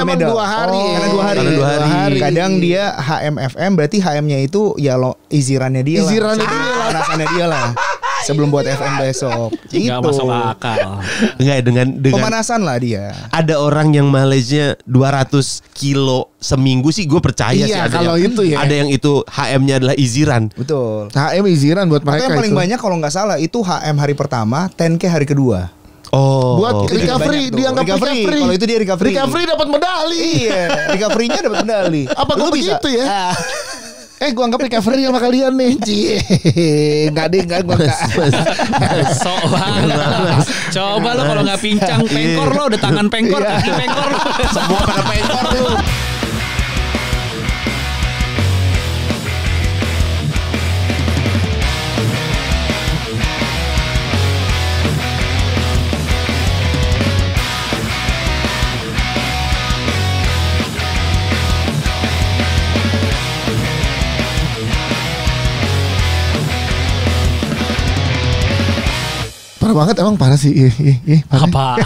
emang 2 hari. Karena 2 hari. Kadang dia HMFM, berarti HM-nya itu ya lo easy run-nya dia lah. Pemanasannya dia lah. Sebelum buat FM besok. Gak masuk akal. Enggak, dengan pemanasan lah dia. Ada orang yang mileage-nya 200 kilo seminggu sih gue percaya sih. Iya, kalau itu ya. Ada yang itu HM-nya adalah easy run. Betul. HM easy run buat mereka. Atau yang paling banyak kalau nggak salah itu HM hari pertama, 10K hari kedua. Oh, buat recovery, dianggap recovery. Kalau itu dia recovery. Recovery dapat medali. Iya, recovery-nya dapat medali. Apa gue begitu ya? Gue anggap recovery sama kalian nih. Enggak deh, enggak. Sok banget. Coba lo kalau nggak pincang pengkor lo, udah tangan pengkor, kaki pengkor lo. semua pada pengkor lu. Parah banget emang, parah sih. Apa?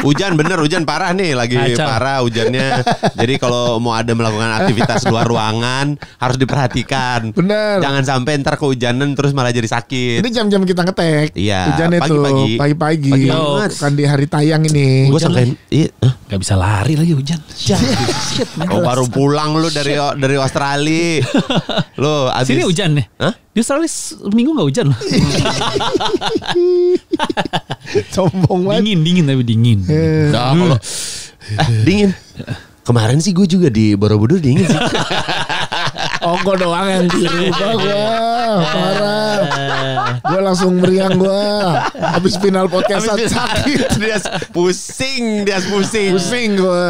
Hujan parah nih, lagi Kacau. parah hujannya. Jadi kalau mau ada melakukan aktivitas luar ruangan harus diperhatikan. Bener. Jangan sampai ntar kehujanan terus malah jadi sakit. Ini jam-jam kita ngetek. Iya, Hujannya pagi-pagi. tuh pagi-pagi. Pagi banget. Kan di hari tayang ini. Gue sangkain, Gak bisa lari lagi hujan. Shit, man. oh baru pulang lu dari Australia. Lu abis. Sini hujan nih. Hah? Di Australia seminggu gak hujan loh. Sombong banget. Dingin tapi dingin. Nah, kalau dingin. Kemarin sih gue juga di Borobudur dingin sih. Gue doang yang dirubah gue. Parah. Gue langsung meriang gue. Habis final podcast sakit. Dia pusing. Pusing gue.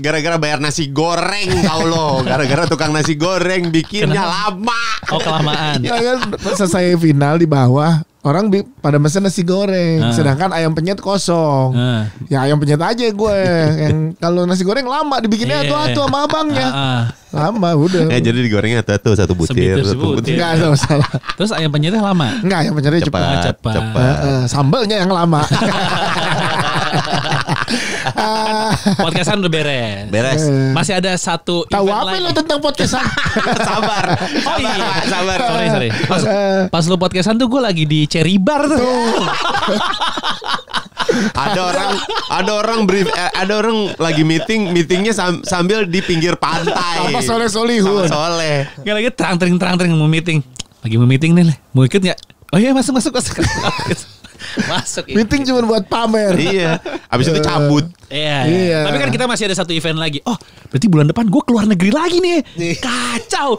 Gara-gara bayar nasi goreng tau lo. Gara-gara tukang nasi goreng bikinnya lama. Oh, kelamaan. Ya kan selesai final di bawah, orang pada mesen nasi goreng, sedangkan ayam penyet kosong. Ya ayam penyet aja gue. Yang kalau nasi goreng lama dibikinnya atu-atu sama abangnya. Lama udah. Jadi digorengnya atu-atu satu butir. Enggak ada masalah. Terus ayam penyetnya lama? Enggak, ayam penyetnya cepat. Sambalnya yang lama. Podcastan udah beres. Masih ada satu Tahu event apa lagi. lo tentang podcastan? Sabar. Oh iya, sabar. Sorry. Pas lu podcastan tuh gue lagi di Cherry Bar tuh. ada orang lagi meetingnya sambil di pinggir pantai. Apa Soleh Solihun? Soleh. Gak lagi terang-terang mau meeting. Lagi mau meeting nih, mau ikut nggak? Oh iya masuk. Masuk. Meeting cuma buat pamer. Iya. Abis itu cabut. Iya. Tapi kan kita masih ada satu event lagi. Oh, berarti bulan depan gue keluar negeri lagi nih. Kacau.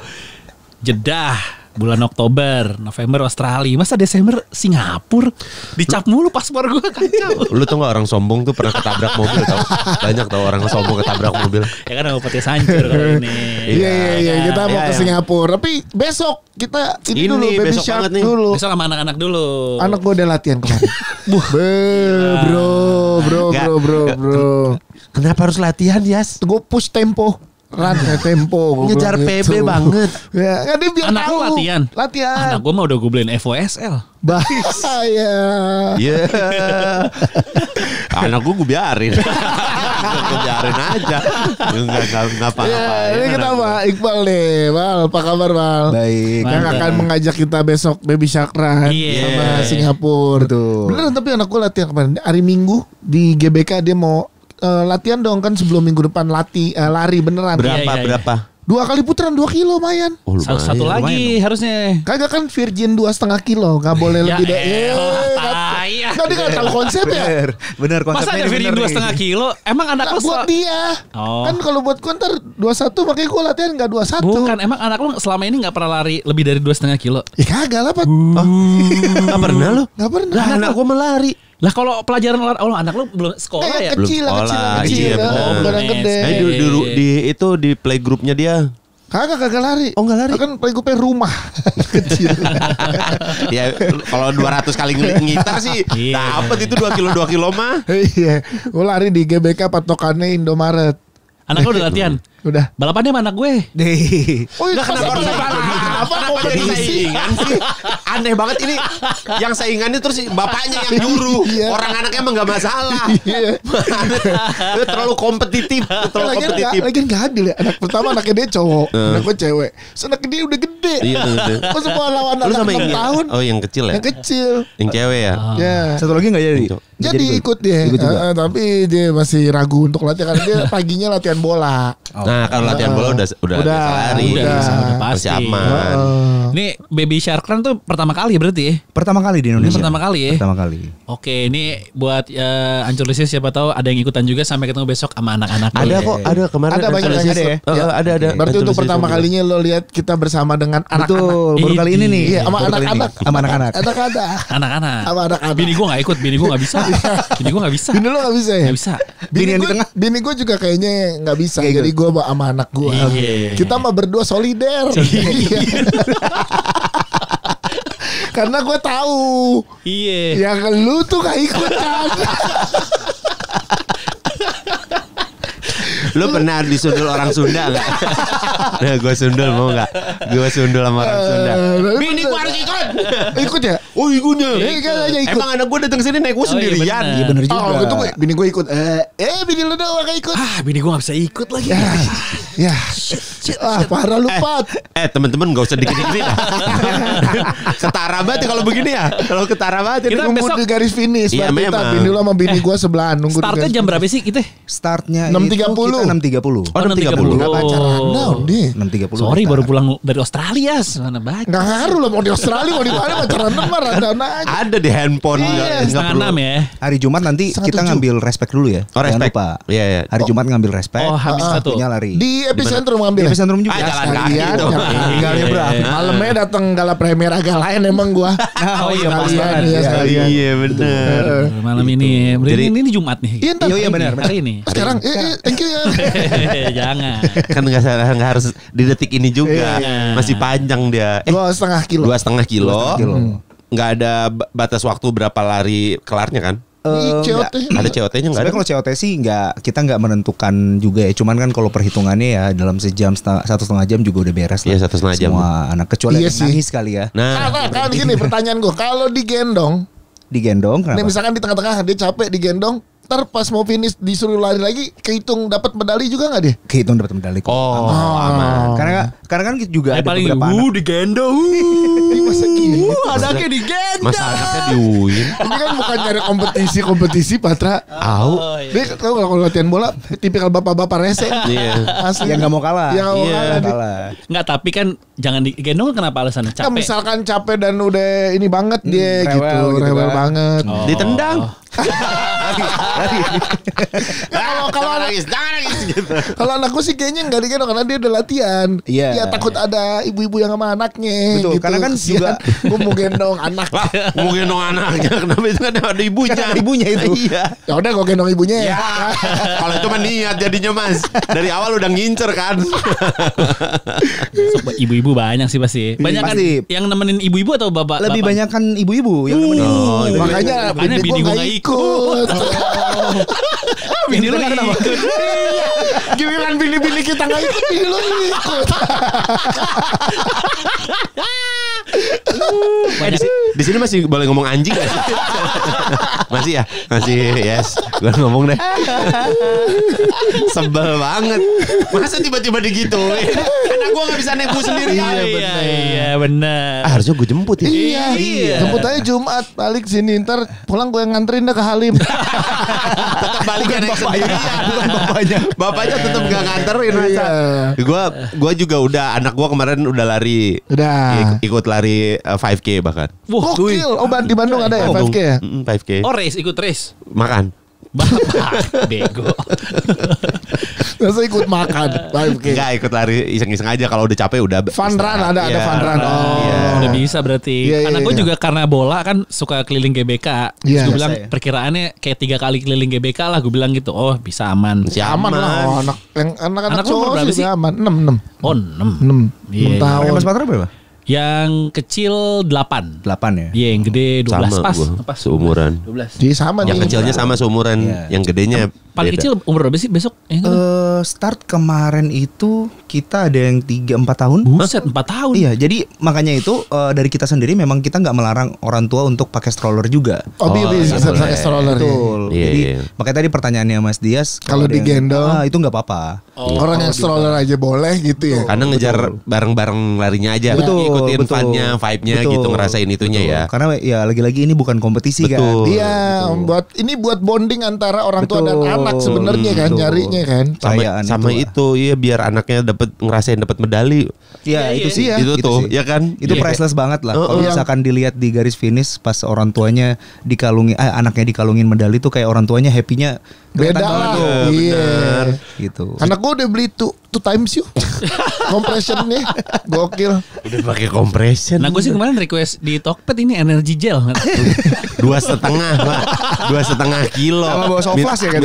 Jeddah. Bulan Oktober, November Australia, masa Desember Singapura. Dicap mulu paspor gue, kacau. Lu tau gak orang sombong tuh pernah ketabrak mobil tau? Banyak tau orang sombong ketabrak mobil. Ya kan mau podcast hancur kali ini. Iya, kita mau ke Singapura. Tapi besok kita ini dulu baby besok shark banget nih. dulu. Besok sama anak-anak dulu. Anak gue udah latihan kemarin. Bro. Kenapa harus latihan, Yas? Gue push tempo. Tempo Ngejar PB banget. Ya, dia biar Anak tahu. lu latihan. Latihan. Anak gue mah udah gue beliin FOSL. Bahaya. Iya. Anak gue biarin. Gue biarin aja. Enggak apa-apa. Ini kita sama Iqbal nih. Bal, apa kabar Bal? Baik. Yang akan mengajak kita besok Baby Shark Run sama Singapura. Betul. Beneran, tapi anak gue latihan kemarin. Hari Minggu di GBK dia mau latihan dong kan sebelum minggu depan lari beneran. Berapa? 2 kali putaran 2 kilo lumayan. Oh, lumayan. Satu lagi harusnya. Kagak kan virgin 2,5 kilo. Gak boleh lebih dari. Tadi gak tahu konsep ya. Bener konsepnya. Masa ada ini Virgin bener 2,5 kilo? Emang anak lu Buat dia. Oh. Kan kalau buat gue ntar 21 makanya gue latihan gak 21. Bukan, emang anak lu selama ini gak pernah lari lebih dari 2,5 kilo? Ya kagak lah Pat. Gak pernah lu? Gak pernah. Lah anak gue melari. Lah kalau pelajaran anak lu belum sekolah ya? Kecil lah, Iya, bukan yang gede. Itu di playgroupnya dia. Kagak lari. Oh, nggak lari. Kan playgroupnya rumah. Kecil. Ya kalau 200 kali ngitar sih dapat itu 2 kilo mah. Iya. Gue lari di GBK patokannya Indomaret. Anak lu udah latihan? Udah. Balapannya sama anak gue. Oh, Nggak, kenapa jadi saingan sih? Aneh banget ini. Yang saingannya terus bapaknya yang nyuruh. Orang anaknya emang gak masalah. Lu terlalu kompetitif. Lagi gak adil ya. Anak pertama anaknya dia cowok, anak gue cewek. Anak dia udah gede. Iya, Kok semua lawan anak 6 tahun? Oh, yang kecil ya? Yang kecil. Yang cewek ya? Ya. Satu lagi gak jadi? Jadi ikut dia. Tapi dia masih ragu untuk latihan karena dia paginya latihan bola. Nah, kalau latihan bola udah lari. Udah pasti. Masih aman. Ini Baby Shark Run tuh pertama kali berarti ya? Pertama kali di Indonesia. Pertama kali ya? Pertama kali. Oke, ini buat Ancur Lisis siapa tahu ada yang ikutan juga sampai ketemu besok sama anak-anak. Ada kok, ada kemarin. Ada banyak ya. Ada. Berarti untuk pertama kalinya lo lihat kita bersama dengan anak-anak. Betul, baru kali ini nih. Iya, sama anak-anak. Sama anak-anak. Anak-anak. Sama anak-anak. Bini gue gak ikut, bini gue gak bisa. Bini gue gak bisa. Bini lo gak bisa ya? Gak bisa. Bini yang di tengah. Bini gue juga kayaknya gak bisa. Jadi gue sama anak gue. Kita mah berdua solider. Karena gue tahu. Iya. Yang lu tuh gak ikut kan. Lu pernah disundul orang Sunda gak? Nah, gue sundul mau gak? Gue sundul sama orang Sunda. Bini gue harus ikut. Ikut ya? Oh, ikutnya. Ikut. Emang anak gue datang sini naik gue sendirian. Iya bener juga. Oh, gitu bini gue ikut. Bini lu doang gak ikut. Bini gue gak bisa ikut lagi. Ya. Parah lu Pat. Teman-teman gak usah dikit-dikit. Ketara banget kalau begini ya. Kalau ketara banget Kita nunggu besok di garis finish. Iya, memang. Bini lu sama bini gue sebelahan nunggu. Startnya jam berapa sih kita? Startnya 6.30. 6.30. Oh, 6.30. Gak baca rundown deh. 6.30. Sorry baru pulang dari Australia. Mana baca. Gak ngaruh lah mau di Australia mau di mana baca rundown mah rundown aja. ada di handphone. Setengah 6 ya. Hari Jumat nanti kita ngambil respect dulu ya. Oh, respect. Jangan lupa. Iya. Hari Jumat ngambil respect. Oh, habis satu. Punya lari. Di epicentrum Di ngambil. epicentrum juga. Jalan kaki tuh. Tinggalnya berapa? Malamnya datang gala premier agak lain emang gua. Oh iya, pas banget. Sekalian. Iya bener. Malam ini. Jadi- Ini Jumat nih. Iya, ntar. Iya benar. Hari ini. Sekarang thank you ya. Jangan. Kan nggak harus di detik ini juga. Masih panjang dia. 2,5 kilo. 2,5 kilo. 2,5 kilo. Nggak ada batas waktu berapa lari kelarnya kan? COT. Ada COT-nya nggak ada? Sebenarnya kalau COT sih kita nggak menentukan juga ya. Cuman kan kalau perhitungannya ya dalam sejam 1,5 jam juga udah beres lah. Iya, 1,5 jam. Semua anak kecuali Iya yang sih. nangis kali ya. Nah, Kan gini pertanyaan gua, kalau digendong, Digendong nih kenapa? misalkan di tengah-tengah dia capek digendong, ntar pas mau finish disuruh lari lagi, kehitung dapat medali juga nggak dia? Kehitung dapat medali kok. aman. Karena kan juga ada Paling beberapa anak. digendong. Masa gini? Anaknya digendong. Masa anaknya diuin? Ini kan bukan nyari kompetisi Patra. Au. Dia tahu kalau latihan bola tipikal bapak-bapak rese. Iya. Asli. Yang nggak mau kalah. Yang nggak mau Iya. kalah dia. Kalah. Enggak, tapi kan jangan digendong kenapa alasannya? Kan Capek. misalkan capek dan udah ini banget dia rewel gitu, gitu rewel kan. banget. Ditendang. Kalau nangis gitu. kalau anakku sih kayaknya nggak digendong karena dia udah latihan. Iya. Ya takut ada ibu-ibu yang sama anaknya. Betul, gitu. karena kan Kesian. juga gue mau gendong anak. Lah, mau gendong anaknya. Kenapa itu kan ada ibunya? Kan ada ibunya itu. Iya. Ya udah gue gendong ibunya. Ya, kalau itu mah niat jadinya Mas. Dari awal udah ngincer kan. Ibu-ibu banyak sih pasti. Banyak kan Pasti. yang nemenin ibu-ibu atau bapak? Lebih bapak? banyak kan ibu-ibu yang nemenin. Makanya bini gue gak ikut. Bini lu nggak ikut. Giliran bini-bini kita gak ikut, bini lu ikut. Di sini masih boleh ngomong anjing gak sih? Masih ya? Masih, yes. Gue ngomong deh. Sebel banget. Masa tiba-tiba digituin? Karena gue gak bisa naik bus sendiri. Iya benar. Harusnya gue jemput ya. Iya. Jemput aja Jumat balik sini, ntar pulang gue yang nganterin dah ke Halim. Tetap balik naik sendirian. Bukan bapaknya. Bapaknya tetap gak nganterin masa. Gue juga udah, anak gue kemarin udah lari. Udah. Ikut lari 5K bahkan. Wah, Gokil. Oh di Bandung ada ya 5K ya? 5K. oh race, ikut race. Makan. Bapak bego. Masa ikut makan 5K. Enggak, ikut lari iseng-iseng aja. Kalau udah capek udah Fun run ada Iya. fun run. Oh. Iya. Udah bisa berarti. Iya, iya, Anak gue iya. juga karena bola kan suka keliling GBK. Iya. Gue bilang Biasa ya. perkiraannya kayak 3 kali keliling GBK lah. Gue bilang gitu. Oh bisa aman. Si Aman lah. Oh, anak-anak Anak lu cowok berapa sih sih? aman. 6. Oh 6. 6 Iya. tahun. Mas Patra berapa? Yang kecil 8. 8 ya. Iya yang gede 12 sama pas. gua, Pas seumuran. 12. Jadi sama Yang nih. kecilnya sama seumuran, Iya. yang gedenya Paling kecil umur berapa sih besok? Start kemarin itu kita ada yang 3-4 tahun. Buset, 4 tahun. Iya, jadi makanya itu dari kita sendiri memang kita nggak melarang orang tua untuk pakai stroller juga. Bisa pakai stroller. Betul. Iya, Jadi iya. makanya tadi pertanyaannya Mas Dias, Kalau ada yang- digendong, itu nggak apa-apa. orang yang stroller aja boleh gitu ya. Karena ngejar bareng-bareng larinya aja. Betul, Ikutin betul. fun-nya, vibe-nya Betul, gitu, ngerasain itunya betul. ya. Karena ya lagi-lagi ini bukan kompetisi Betul. kan. Iya, buat bonding antara orang tua dan Betul, anak sebenarnya kan, betul. nyarinya kan. Sama itu, iya biar anaknya ngerasain dapat medali. Iya, itu sih ya. Itu tuh, ya kan? Itu Iya. priceless banget lah. Kalau Iya. misalkan dilihat di garis finish pas orang tuanya anaknya dikalungin medali tuh kayak orang tuanya happy-nya Beda kelihatan lah. banget tuh. Iya. Gitu. Anak gue udah beli two times yuk. Compressionnya gokil. Udah pakai compression. Nah gue sih kemarin request di Tokped ini energy gel. 2,5 Pak. 2,5 kilo. Sama bawa Soflas ya kan?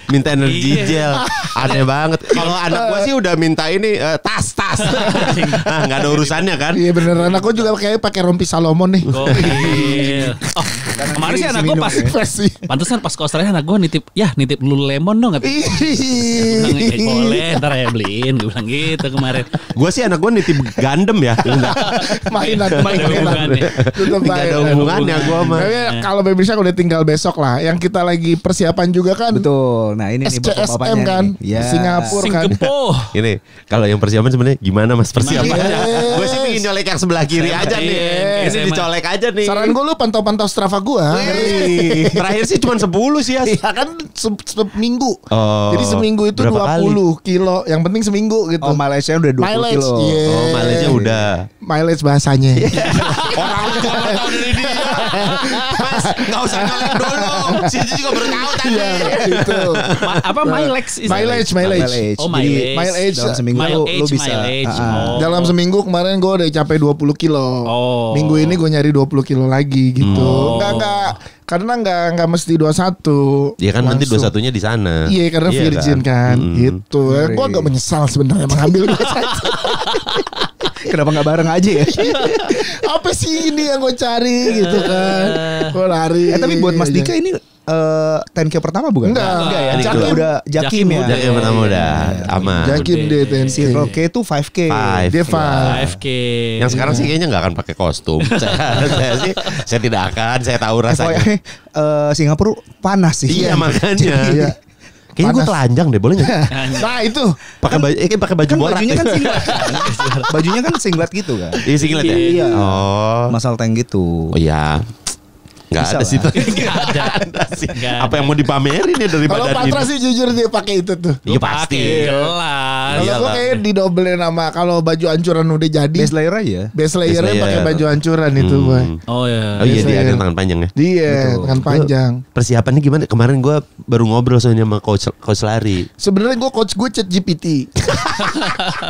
Minta energi Iya. gel. Aneh banget. Kalau anak gua sih udah minta ini tas. Nah, nggak ada urusannya kan? Iya bener, anak gue juga kayak pakai rompi Salomon nih. Gokil. Oh, kemarin sih anak gue pas Versi. pantesan pas ke Australia anak gue nitip Lululemon dong. Gue bilang, boleh ntar ya beliin. Gue bilang gitu kemarin. Gua sih anak gua nitip Gundam ya. Mainan. Tetep Nggak ada mainan. hubungannya gua mah. Tapi kalau Baby Shark udah tinggal besok lah. Yang kita lagi persiapan juga kan. Betul. Nah, ini nih SCSM bapak-bapaknya kan, nih. Ya. Singapura kan. Singapura. Ini kalau yang persiapan sebenarnya gimana Mas persiapannya? Yes. Gue sih pengen nyolek yang sebelah kiri aja nih. Yes. Ini dicolek aja nih. Saran gue lu pantau-pantau Strava gua. Terakhir sih cuma 10 sih ya. Iya kan seminggu. Oh. Jadi seminggu itu Berapa 20 kilo. Yang penting seminggu gitu. Oh, mileage-nya udah 20 Mileage, kilo. iya. Oh, mileage-nya udah. Mileage bahasanya. Orang juga baru tahu dari dia. Mas, nggak usah nyolek dulu. Situ juga baru tahu tadi. Iya, itu. Apa Milex? Mileage. Oh, Jadi, mileage. dalam seminggu lu bisa. Mileage. Ah, Oh. Dalam seminggu kemarin gue udah capai 20 kilo. Oh. Minggu ini gue nyari 20 kilo lagi gitu. Oh. Enggak. Karena enggak mesti 21. Iya kan nanti Langsung. 21-nya di sana. Iya karena virgin kan. Gitu. Gue agak menyesal sebenarnya mengambil 21. Kenapa nggak bareng aja ya? Apa sih ini yang gue cari gitu kan. Gue lari. Tapi buat Mas Dika ini 10K pertama bukan? Enggak ya. Ini Jakim kedua. udah Jakim ya. udah. Jakim pertama udah aman. Jakim deh TNK. Circle K itu 5K. Dia 5. 5K. Yang sekarang sih kayaknya nggak akan pakai kostum. saya tidak akan. Saya tahu rasanya. FYI, Singapura panas sih. Iya makanya. Iya. Kayaknya gue Panas. telanjang deh, boleh nggak? Nah itu. Pakai baju, pakai baju Kan borak. bajunya kan singlet. Bajunya kan singlet gitu kan. Iya singlet ya. Iya. Oh. Masal tank gitu. Oh iya. Nggak Bisa ada sih. lah. Nggak ada. sih. Nggak Apa yang mau dipamerin ya dari Kalau badan Patra ini? sih jujur dia pakai itu tuh. Iya pasti. Jelas. Kalau Iyalah. gue kayak didobelin sama kalau baju ancuran udah jadi. Base layer aja. Base layernya Base layer. pakai baju ancuran itu gue. Oh ya. Oh iya dia ada Biasanya. tangan panjang ya. Dia Betul. dengan panjang. Persiapannya gimana? Kemarin gue baru ngobrol soalnya sama coach lari. Sebenarnya gue coach gue chat GPT.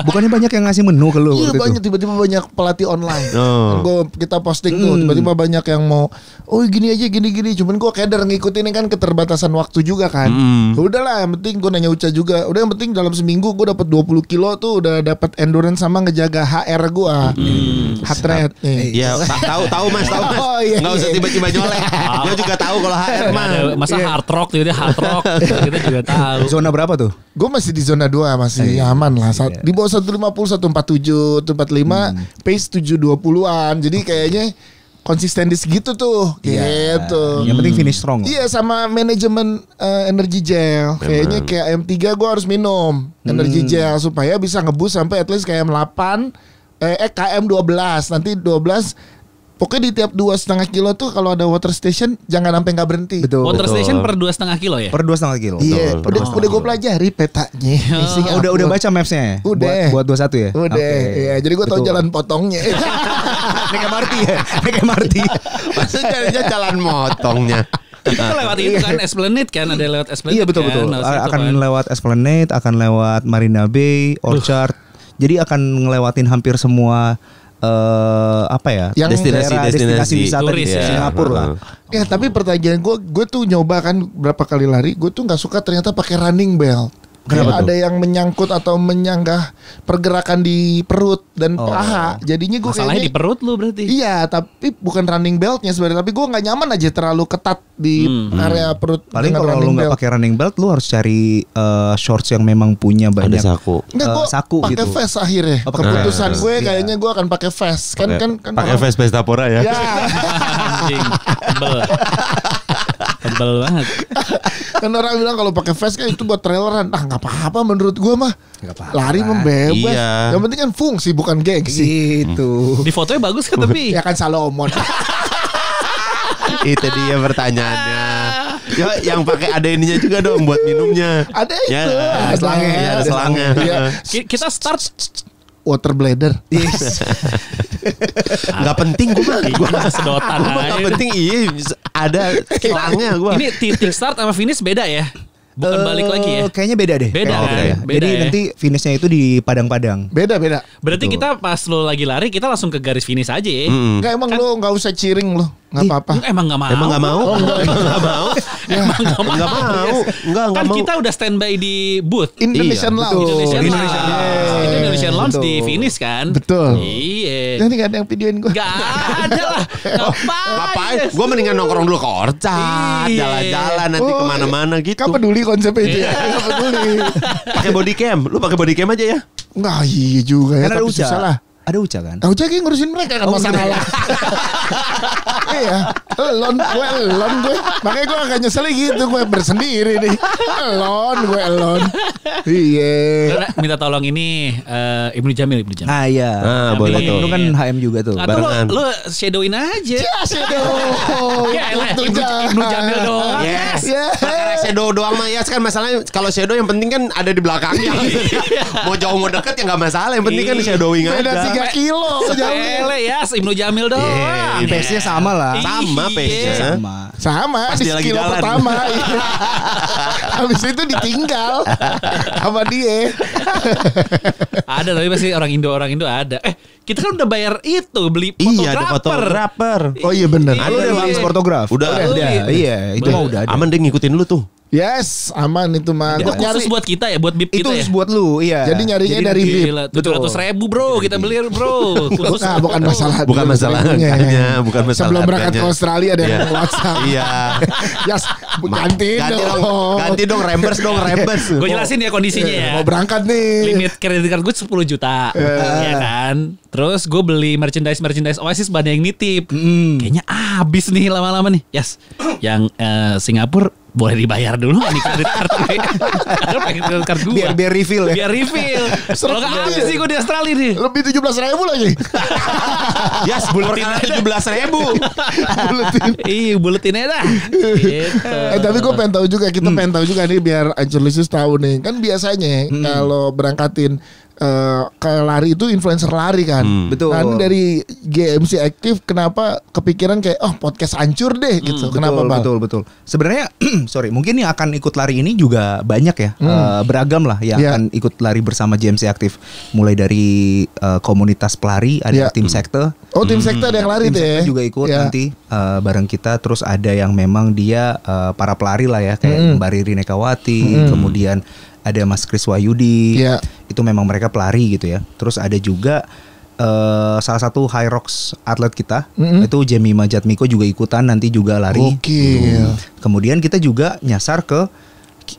Bukannya banyak yang ngasih menu ke lu Iya waktu itu? banyak tiba-tiba banyak pelatih online. Oh. Kita posting tuh tiba-tiba banyak yang mau oh gini aja gini. Cuman gue keder ngikutin ini kan keterbatasan waktu juga kan. Udahlah yang penting gue nanya Uca juga. Udah yang penting dalam seminggu gue dapat 20 kilo tuh udah dapat endurance sama ngejaga HR gue. Heart rate. Iya, tahu Mas. Oh, iya, Nggak usah iya. tiba-tiba nyolek. Gue juga tahu kalau HR mah. Masa hard rock dia hard rock. Kita juga tahu. Zona berapa tuh? Gue masih di zona 2 masih aman lah. Di bawah 150, 147, 145, pace 720-an. Jadi kayaknya konsisten di segitu tuh. Gitu. Yang penting finish strong. Iya sama manajemen energi gel. Kayaknya kayak M3 gue harus minum energi gel supaya bisa ngebus sampai at least KM8 KM12 nanti 12. Pokoknya di tiap 2,5 kilo tuh kalau ada water station jangan sampai nggak berhenti. Betul. Water Betul. station per 2,5 kilo ya? Per 2,5 kilo. Iya, Betul. udah gue pelajari petanya. Udah baca mapsnya ya? Udah. Buat 21 ya? Udah. Oke. Iya, jadi gue tahu Betul. jalan potongnya. Naik MRT ya? Naik MRT. Maksudnya jalan motongnya. Itu lewat itu kan Esplanade kan ada lewat Esplanade. Iya betul. kan? Lewat situ Akan kan. lewat Esplanade, akan lewat Marina Bay, Orchard. Jadi akan ngelewatin hampir semua apa ya? Yang daerah destinasi wisata Turis di ya. Singapura lah. Ya tapi pertanyaan gue tuh nyoba kan berapa kali lari, gue tuh nggak suka ternyata pakai running belt. Kayak ada yang menyangkut atau menyanggah pergerakan di perut dan paha. Jadinya gue masalahnya di perut lu berarti. Iya, tapi bukan running beltnya sebenarnya. Tapi gue nggak nyaman aja terlalu ketat di area perut. Paling kalau lu nggak pakai running belt, lu harus cari shorts yang memang punya banyak saku. Enggak, gue saku pakai gitu. vest akhirnya. Keputusan gue kayaknya gue akan pakai vest. Kan pakai vest Pestapora ya. Anjing, tebel banget. Kan orang bilang kalau pakai vest kan itu buat traileran. Nggak apa-apa menurut gue mah. Lari membebas. Iya. Yang penting kan fungsi bukan gengsi. Gitu. Di fotonya bagus kan tapi. Ya kan Salomon. Itu dia pertanyaannya. Ya, yang pakai ada ininya juga dong buat minumnya. Ada itu. Ya, selangnya. ya, ada selangnya. Iya. Kita start Water bladder. Yes. Nggak penting gue mah. sedotan Nggak aja. penting ada selangnya gue. Ini titik start sama finish beda ya? Bukan balik lagi ya? Kayaknya beda deh. Beda Kalau kan? ya. Beda Jadi ya? nanti finishnya itu di padang-padang. Beda. Berarti kita pas lo lagi lari kita langsung ke garis finish aja ya? Enggak emang lu nggak usah ciring lu. Nggak apa-apa. Emang gak mau? Emang nggak mau? Emang nggak mau? Emang gak mau? Nggak mau. Nggak Kan mau. kita udah standby di booth. Indonesian Iya, Lounge. Indonesian Indonesia. Lounge. Yes. Indonesian Lounge di Betul. finish kan? Betul. Iya. Jadi nggak ada yang videoin gue. Gak ada lah. Ngapain? Gue mendingan nongkrong dulu ke Orchard, Iya. jalan-jalan nanti kemana-mana gitu. Kan peduli konsepnya itu ya. Nggak peduli. Pakai body cam, lu pakai body cam aja ya. Nggak iya juga ya. Kan ada Tapi Uca. susah lah. Ada Uca kan? Tahu aja ngurusin mereka kan masalah. Iya, elon gue. Makanya gue agak nyesel gitu, gue bersendiri nih. Elon. Iya. Minta tolong ini Ibnu Jamil. Ah iya. Ah, boleh tuh. Lu kan HM juga tuh. Atau barengan. lu shadowin aja. Aduh. Ya elah, Ibnu Jamil doang. Yes. Ya. Pakai shadow doang mah ya kan masalahnya kalau shadow yang penting kan ada di belakangnya. Mau jauh mau deket ya nggak masalah. Yang penting kan shadowing Beda aja. 3 kilo jauhnya. Sepele ya, Ibnu Jamil doang. Pace-nya sama lah. Sama pace-nya. Sama. Sama Pas di dia lagi kilo jalan. pertama. Iya. Habis itu ditinggal sama dia. Ada tapi pasti orang Indo ada. Kita kan udah bayar itu beli Iya, ada fotografer. fotografer. Oh iya bener. Lu udah beli sportograf? Udah. Iya, itu mah udah ada. Aman deh ngikutin lu tuh. Yes, aman itu mah. Gua nyari Khusus buat kita ya, buat BIP Itu kita ya. khusus buat lu, iya. Jadi nyarinya dari VIP. Gila, 700.000 bro, kita beli bro. Khusus Nah, bukan masalah. Bukan masalah harganya. harganya, bukan masalah Sebelum berangkat harganya. ke Australia ada yang Iya. WhatsApp. Iya. Yes, ganti dong. Ganti dong Rembers dong Rembers. Gue jelasin ya kondisinya ya. Mau berangkat nih. Limit kredit card gue 10 juta. Ya kan. Terus gue beli merchandise Oasis banyak yang nitip. Kayaknya abis nih lama-lama nih. Yes. Yang Singapura boleh dibayar dulu nih kredit card gue. Karena pakai kredit card gue. Biar refill ya. Biar refill. Kalau nggak habis sih gue di Australia nih. Lebih 17.000 lagi. Yes, perkara 17.000. Iya, buletinnya dah. Gitu. Tapi gue pengen tahu juga, kita pengen tahu juga nih biar Ancur Lusius tahu nih. Kan biasanya kalau berangkatin ke lari itu influencer lari kan. Betul. Nah, ini dari GMC Active kenapa kepikiran kayak podcast Ancur deh gitu. Kenapa Bang? Betul. Sebenarnya sorry, mungkin yang akan ikut lari ini juga banyak ya. Beragam lah yang Iya. akan ikut lari bersama GMC Active. Mulai dari komunitas pelari, ada Iya. tim sekte. Oh, tim sekte ada yang lari Tim deh. sekte juga ikut Ya. nanti bareng kita. Terus ada yang memang dia para pelari lah ya, kayak Mbak Riri Nekawati, kemudian ada Mas Kris Wahyudi. Iya. Itu memang mereka pelari gitu ya. Terus ada juga salah satu high rocks atlet kita, itu Jemima Jatmiko juga ikutan nanti juga lari. Gokil. Kemudian kita juga nyasar ke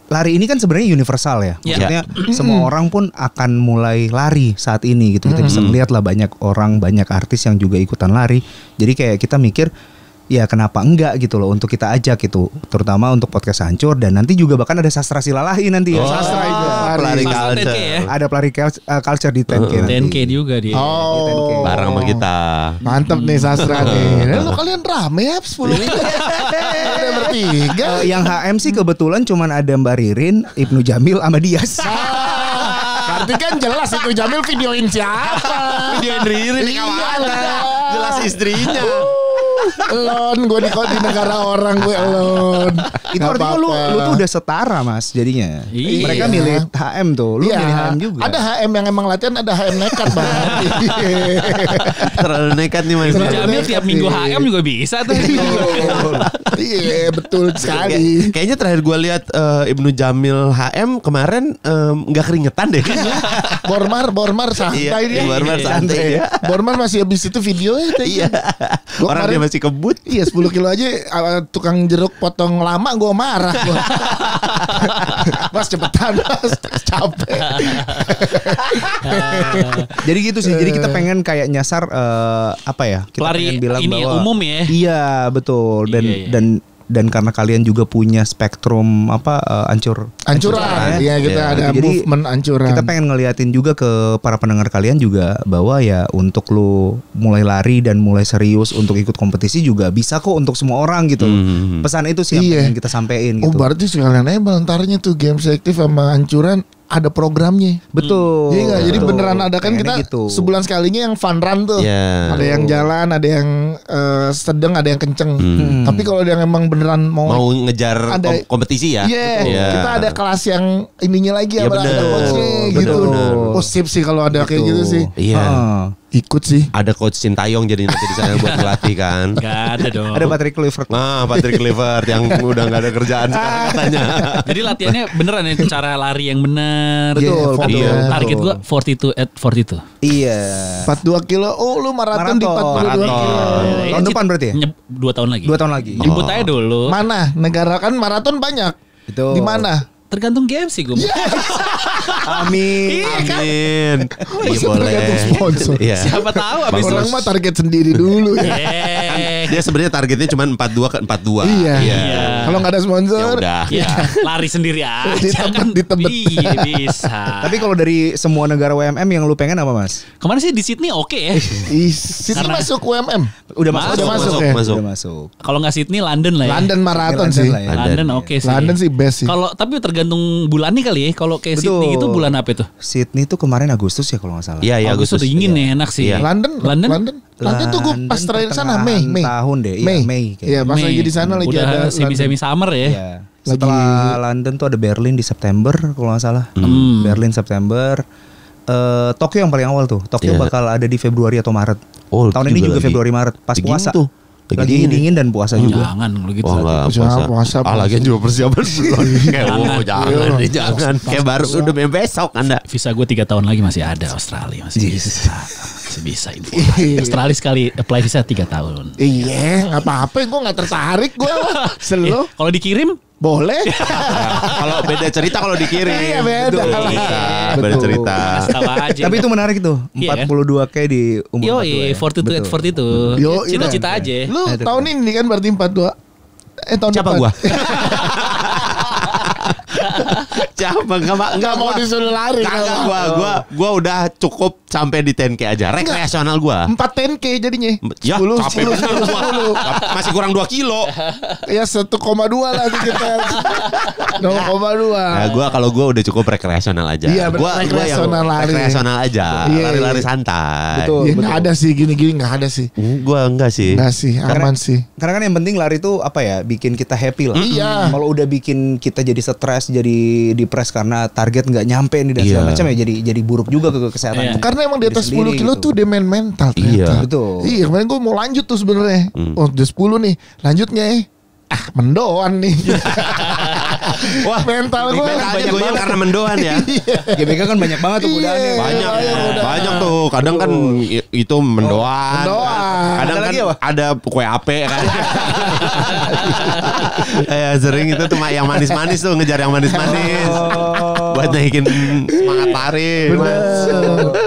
lari ini kan sebenarnya universal ya. Maksudnya semua orang pun akan mulai lari saat ini gitu. Kita bisa melihat lah banyak orang, banyak artis yang juga ikutan lari. Jadi kayak kita mikir, ya kenapa enggak gitu loh untuk kita ajak gitu, terutama untuk podcast Hancur, dan nanti juga bahkan ada Sastra Silalahi nanti ya. Sastra itu pelari Pas culture. 10K ya. Ada pelari culture di 10K nanti. 10K juga dia. Oh, Bareng sama kita. mantep nih Sastra nih. Lalu kalian rame ya 10 menit. Udah bertiga. Yang HM sih kebetulan cuman ada Mbak Ririn, Ibnu Jamil sama Dias. Berarti kan jelas itu Jamil videoin siapa? Videoin Riri kawan. Jelas istrinya. Elon, gue di negara orang gue elon. Itu artinya lu tuh udah setara Mas jadinya. Iya. Mereka milih HM tuh, lu milih HM juga. Ada HM yang emang latihan, ada HM nekat Bang. Terlalu nekat nih Mas. Jamil tiap minggu HM juga bisa tuh. Iya betul sekali. Kayaknya terakhir gue lihat Ibnu Jamil HM kemarin nggak keringetan deh. Bormar santai dia. Bormar santai ya. Bormar masih habis itu video itu. Iya. Orang dia masih kebut. Iya 10 kilo aja tukang jeruk potong lama gue marah gua. Mas cepetan Mas, capek. Jadi gitu sih. Jadi kita pengen kayak nyasar apa ya? Kita Lari pengen bilang ini bahwa umum ya. Iya, betul. Iya. Dan karena kalian juga punya spektrum Ancuran. Iya kita ada Jadi movement ancuran. kita pengen ngeliatin juga ke para pendengar kalian juga bahwa ya untuk lu mulai lari dan mulai serius untuk ikut kompetisi juga bisa kok untuk semua orang gitu. Pesan itu sih yang pengen kita sampein gitu. Oh berarti sekalian aja balantarnya tuh Games Active sama ancuran ada programnya. Betul. Iya nggak? Jadi Betul. beneran ada kan Pengennya kita gitu. sebulan sekalinya yang fun run tuh. Iya. Ada yang jalan, ada yang sedang, ada yang kenceng. Tapi kalau yang emang beneran mau ngejar ada- kompetisi ya. Iya, kita ada kelas yang ininya lagi Iya, ada bener. coachnya Bener, gitu. bener. Oh sip sih kalau ada kayak gitu sih. Iya. Ikut sih. Ada coach Sintayong jadi nanti di sana buat ngelatih kan. Gak ada dong. Ada Patrick Kluivert. Nah, Patrick Kluivert yang udah nggak ada kerjaan sekarang katanya. Jadi latihannya beneran ya cara lari yang bener. Betul, Kan betul. target gua 42 at 42. Iya. 42 kilo. Oh lu maraton di 42 Maraton. kilo. Tahun depan berarti ya? 2 tahun lagi. 2 tahun lagi. Jemput aja dulu. Mana? Negara kan maraton banyak. Betul. Di mana? Tergantung game sih gue. Amin. Amin. Iya Bisa boleh. tergantung sponsor. Iya. Siapa tahu abis Orang mah target sendiri dulu ya. Dia sebenarnya targetnya cuma 42 ke 42. Iya. Iya. Kalau nggak ada Ya sponsor, udah. Ya, lari sendiri aja Ditebet, kan. ditebet. Iya bisa. Tapi kalau dari semua negara WMM yang lu pengen apa Mas? Kemarin sih di Sydney oke ya. Sini Karena- masuk UMM. Udah Masuk, masuk. masuk masuk, ya? masuk. Udah masuk. Kalau nggak Sydney, London lah ya. London maraton London sih. lah ya. London oke sih. London sih best sih. Kalau tapi tergantung bulannya kali ya. Kalau kayak Betul. Sydney gitu bulan apa itu? Sydney tuh kemarin Agustus ya kalau nggak salah. Iya, iya Agustus Agustus. udah dingin nih, enak sih. Iya. London tuh gue pas London terakhir sana pertengahan Mei. tahun deh. Iya, Mei kayaknya. Iya pas Mei. lagi di sana lagi Udah ada semi summer ya. Iya. Setelah London tuh ada Berlin di September kalau nggak salah. Berlin September. Tokyo yang paling awal tuh. Tokyo Iya. bakal ada di Februari atau Maret. Oh, Tahun itu ini juga lagi Februari Maret pas dingin puasa. tuh. Lagi dingin dan puasa juga. Jangan kalau gitu. Oh enggak Puasa. lagian juga persiapan belum. Kayak jangan Iya. jangan. Kayak baru udah besok Anda. Visa gue 3 tahun lagi masih ada Australia masih bisa. Masih bisa ini. Iya. Australia sekali apply visa 3 tahun. Iya nggak apa-apa. Gue nggak tertarik gue. Selalu Kalau dikirim boleh. Kalau beda cerita kalau dikirim. Iya, beda Betul. lah. Beda Betul. cerita. tahu aja. Tapi itu menarik tuh. Iya, kan? 42K di umur 42 ya. 42 at 42. Yo, Cita-cita aja. Lu Itu tahun ini kan berarti 42. Tahun Siapa depan. gua? Siapa enggak mau disuruh lari. Enggak gua udah cukup sampai di 10K aja. Rekreasional gua. 4 10K jadinya. Ya, 10, capek 10, bener gua. 10. Masih kurang 2 kilo. Ya 1,2 lah kita. 0,2. Nah, kalau gua udah cukup rekreasional aja. Iya, Gua rekreasional yang lari. rekreasional aja. Iya, Lari-lari iya. santai. Betul. Ya nggak ada sih gini-gini nggak ada sih. Gua enggak sih. Nggak sih, aman sih. Karena kan yang penting lari itu apa ya, bikin kita happy lah. Iya. Kalau udah bikin kita jadi stres, jadi depres karena target nggak nyampe nih dan Iya. segala macam ya, jadi buruk juga ke kesehatan. Iya. kita. Karena emang di atas Diri 10 sendiri kilo gitu. tuh demand mental ternyata. Iya. Betul. Iya kemarin gue mau lanjut tuh sebenarnya. Oh udah 10 nih, lanjutnya mendoan nih. Wah mental gue Mentalnya goyang karena mendoan ya. GBK kan banyak banget tuh kudaannya. Banyak, udah. banyak tuh. Kadang kan itu mendoan. mendoan. Kadang Ada kan lagi apa? ada kue ape kan. Sering itu tuh yang manis-manis tuh ngejar yang manis-manis. Buat naikin semangat lari.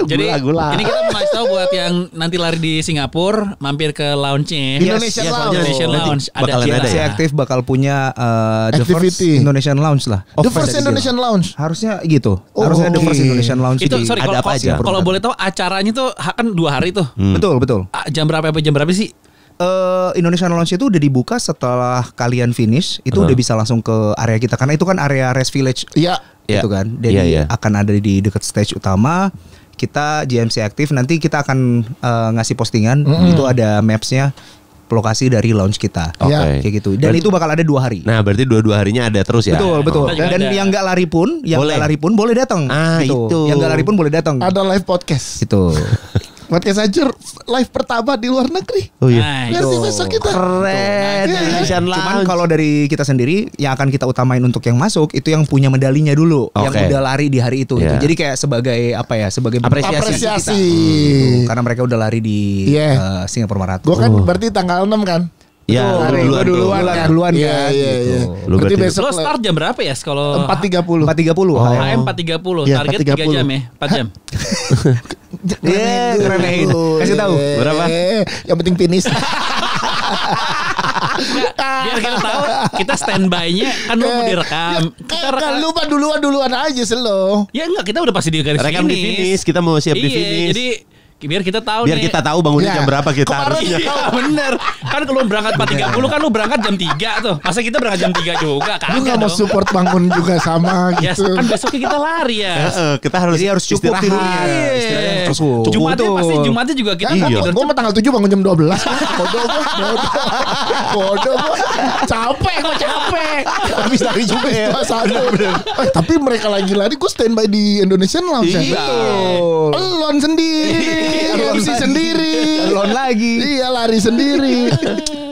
Jadi Gula-gula. ini kita mau ngasih tahu buat yang nanti lari di Singapura, mampir ke lounge-nya. Indonesian Lounge. Indonesian Nanti Lounge. bakalan ada Si ya? aktif bakal punya the first Activity. Indonesian Lounge lah. The first Indonesian Lounge. Harusnya gitu. Oh, Harusnya the oke. first Indonesian Lounge Itu di- sorry ada kalau apa aja? kalau boleh tahu acaranya tuh kan 2 hari tuh. Betul, betul. Jam berapa sampai jam berapa sih? Indonesian Lounge itu udah dibuka setelah kalian finish, itu udah bisa langsung ke area kita karena itu kan area Race Village. Iya. Itu kan. Jadi Iya, iya. akan ada di dekat stage utama. Kita GMC aktif nanti kita akan ngasih postingan itu ada mapsnya. lokasi dari launch kita. Oke. Kayak gitu. Dan itu bakal ada 2 hari. Nah, berarti 2 harinya ada terus ya. Betul. Dan yang nggak lari pun, boleh datang. Itu. Yang nggak lari pun boleh datang. Ada live podcast. Itu. Podcast aja live pertama di luar negeri. Oh iya. Nanti besok kita. Keren. Indonesian Cuman Lounge. kalau dari kita sendiri yang akan kita utamain untuk yang masuk itu yang punya medalinya dulu, yang udah lari di hari itu. Gitu. Jadi kayak sebagai apa ya? Sebagai apresiasi. Kita. Karena mereka udah lari di Singapura Marathon. Gue kan berarti tanggal 6 kan. Ya, duluan kan. Iya. Berarti besok Lo start jam berapa ya kalau 4.30. 4.30. HM 4.30. Iya, Target 3 jam ya? 4 jam. Keren. Kasih tahu. Berapa? Yang penting finish. Biar kita tahu kita standby-nya kan lo mau direkam. Kita Kan lupa duluan aja selo. Ya enggak, kita udah pasti di garis Rekam di finish, kita mau siap di finish. Jadi biar kita tahu biar kita tahu bangunnya jam berapa kita harusnya. Iya bener. Kan kalau berangkat 4.30 kan lu berangkat jam 3 tuh. Masa kita berangkat jam 3 juga? Lu gak mau support bangun juga sama ya, gitu. kan besoknya kita lari ya. Kita harus cukup tidurnya. Istirahat cukup. Jumatnya pasti Jumatnya juga kita tidur. Gue tanggal 7 bangun jam 12. Bodoh gue. Capek. Habis lari juga ya. Tapi mereka lagi lari, gue standby di Indonesian Lounge. Elon sendiri. MC sendiri. Elon lagi. Iya, lari sendiri.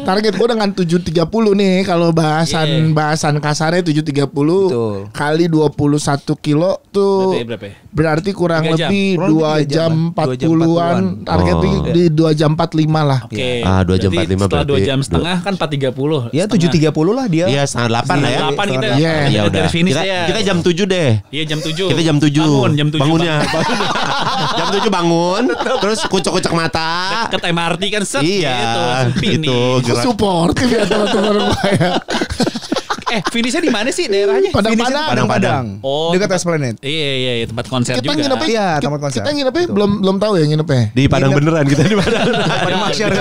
Target gue dengan 7.30 nih. Kalau bahasan kasarnya 7.30 kali 21 kilo tuh berarti kurang lebih 2 jam 40-an. Target di 2 jam 45 lah. Oke. 2 jam 45 setelah berarti 2 jam setengah kan 4.30. Ya 7.30 lah dia. Iya, setengah 8 lah ya. 8 kita. Ya udah. Kita jam 7 deh. Iya jam 7. Kita jam 7. Bangun jam 7. Bangunnya. Jam 7 bangun. Terus kucek-kucek mata. Deket MRT kan set iya, gitu. Gerak. Suportif ya teman-teman saya. Finishnya di mana sih daerahnya? Padang. Oh, dekat Esplanade. Iya, tempat konser Kita juga. nginepnya, Iya, tempat konser. Kita nginepnya belum tahu ya nginepnya. Di Padang beneran kita di Padang. Pada Masyar.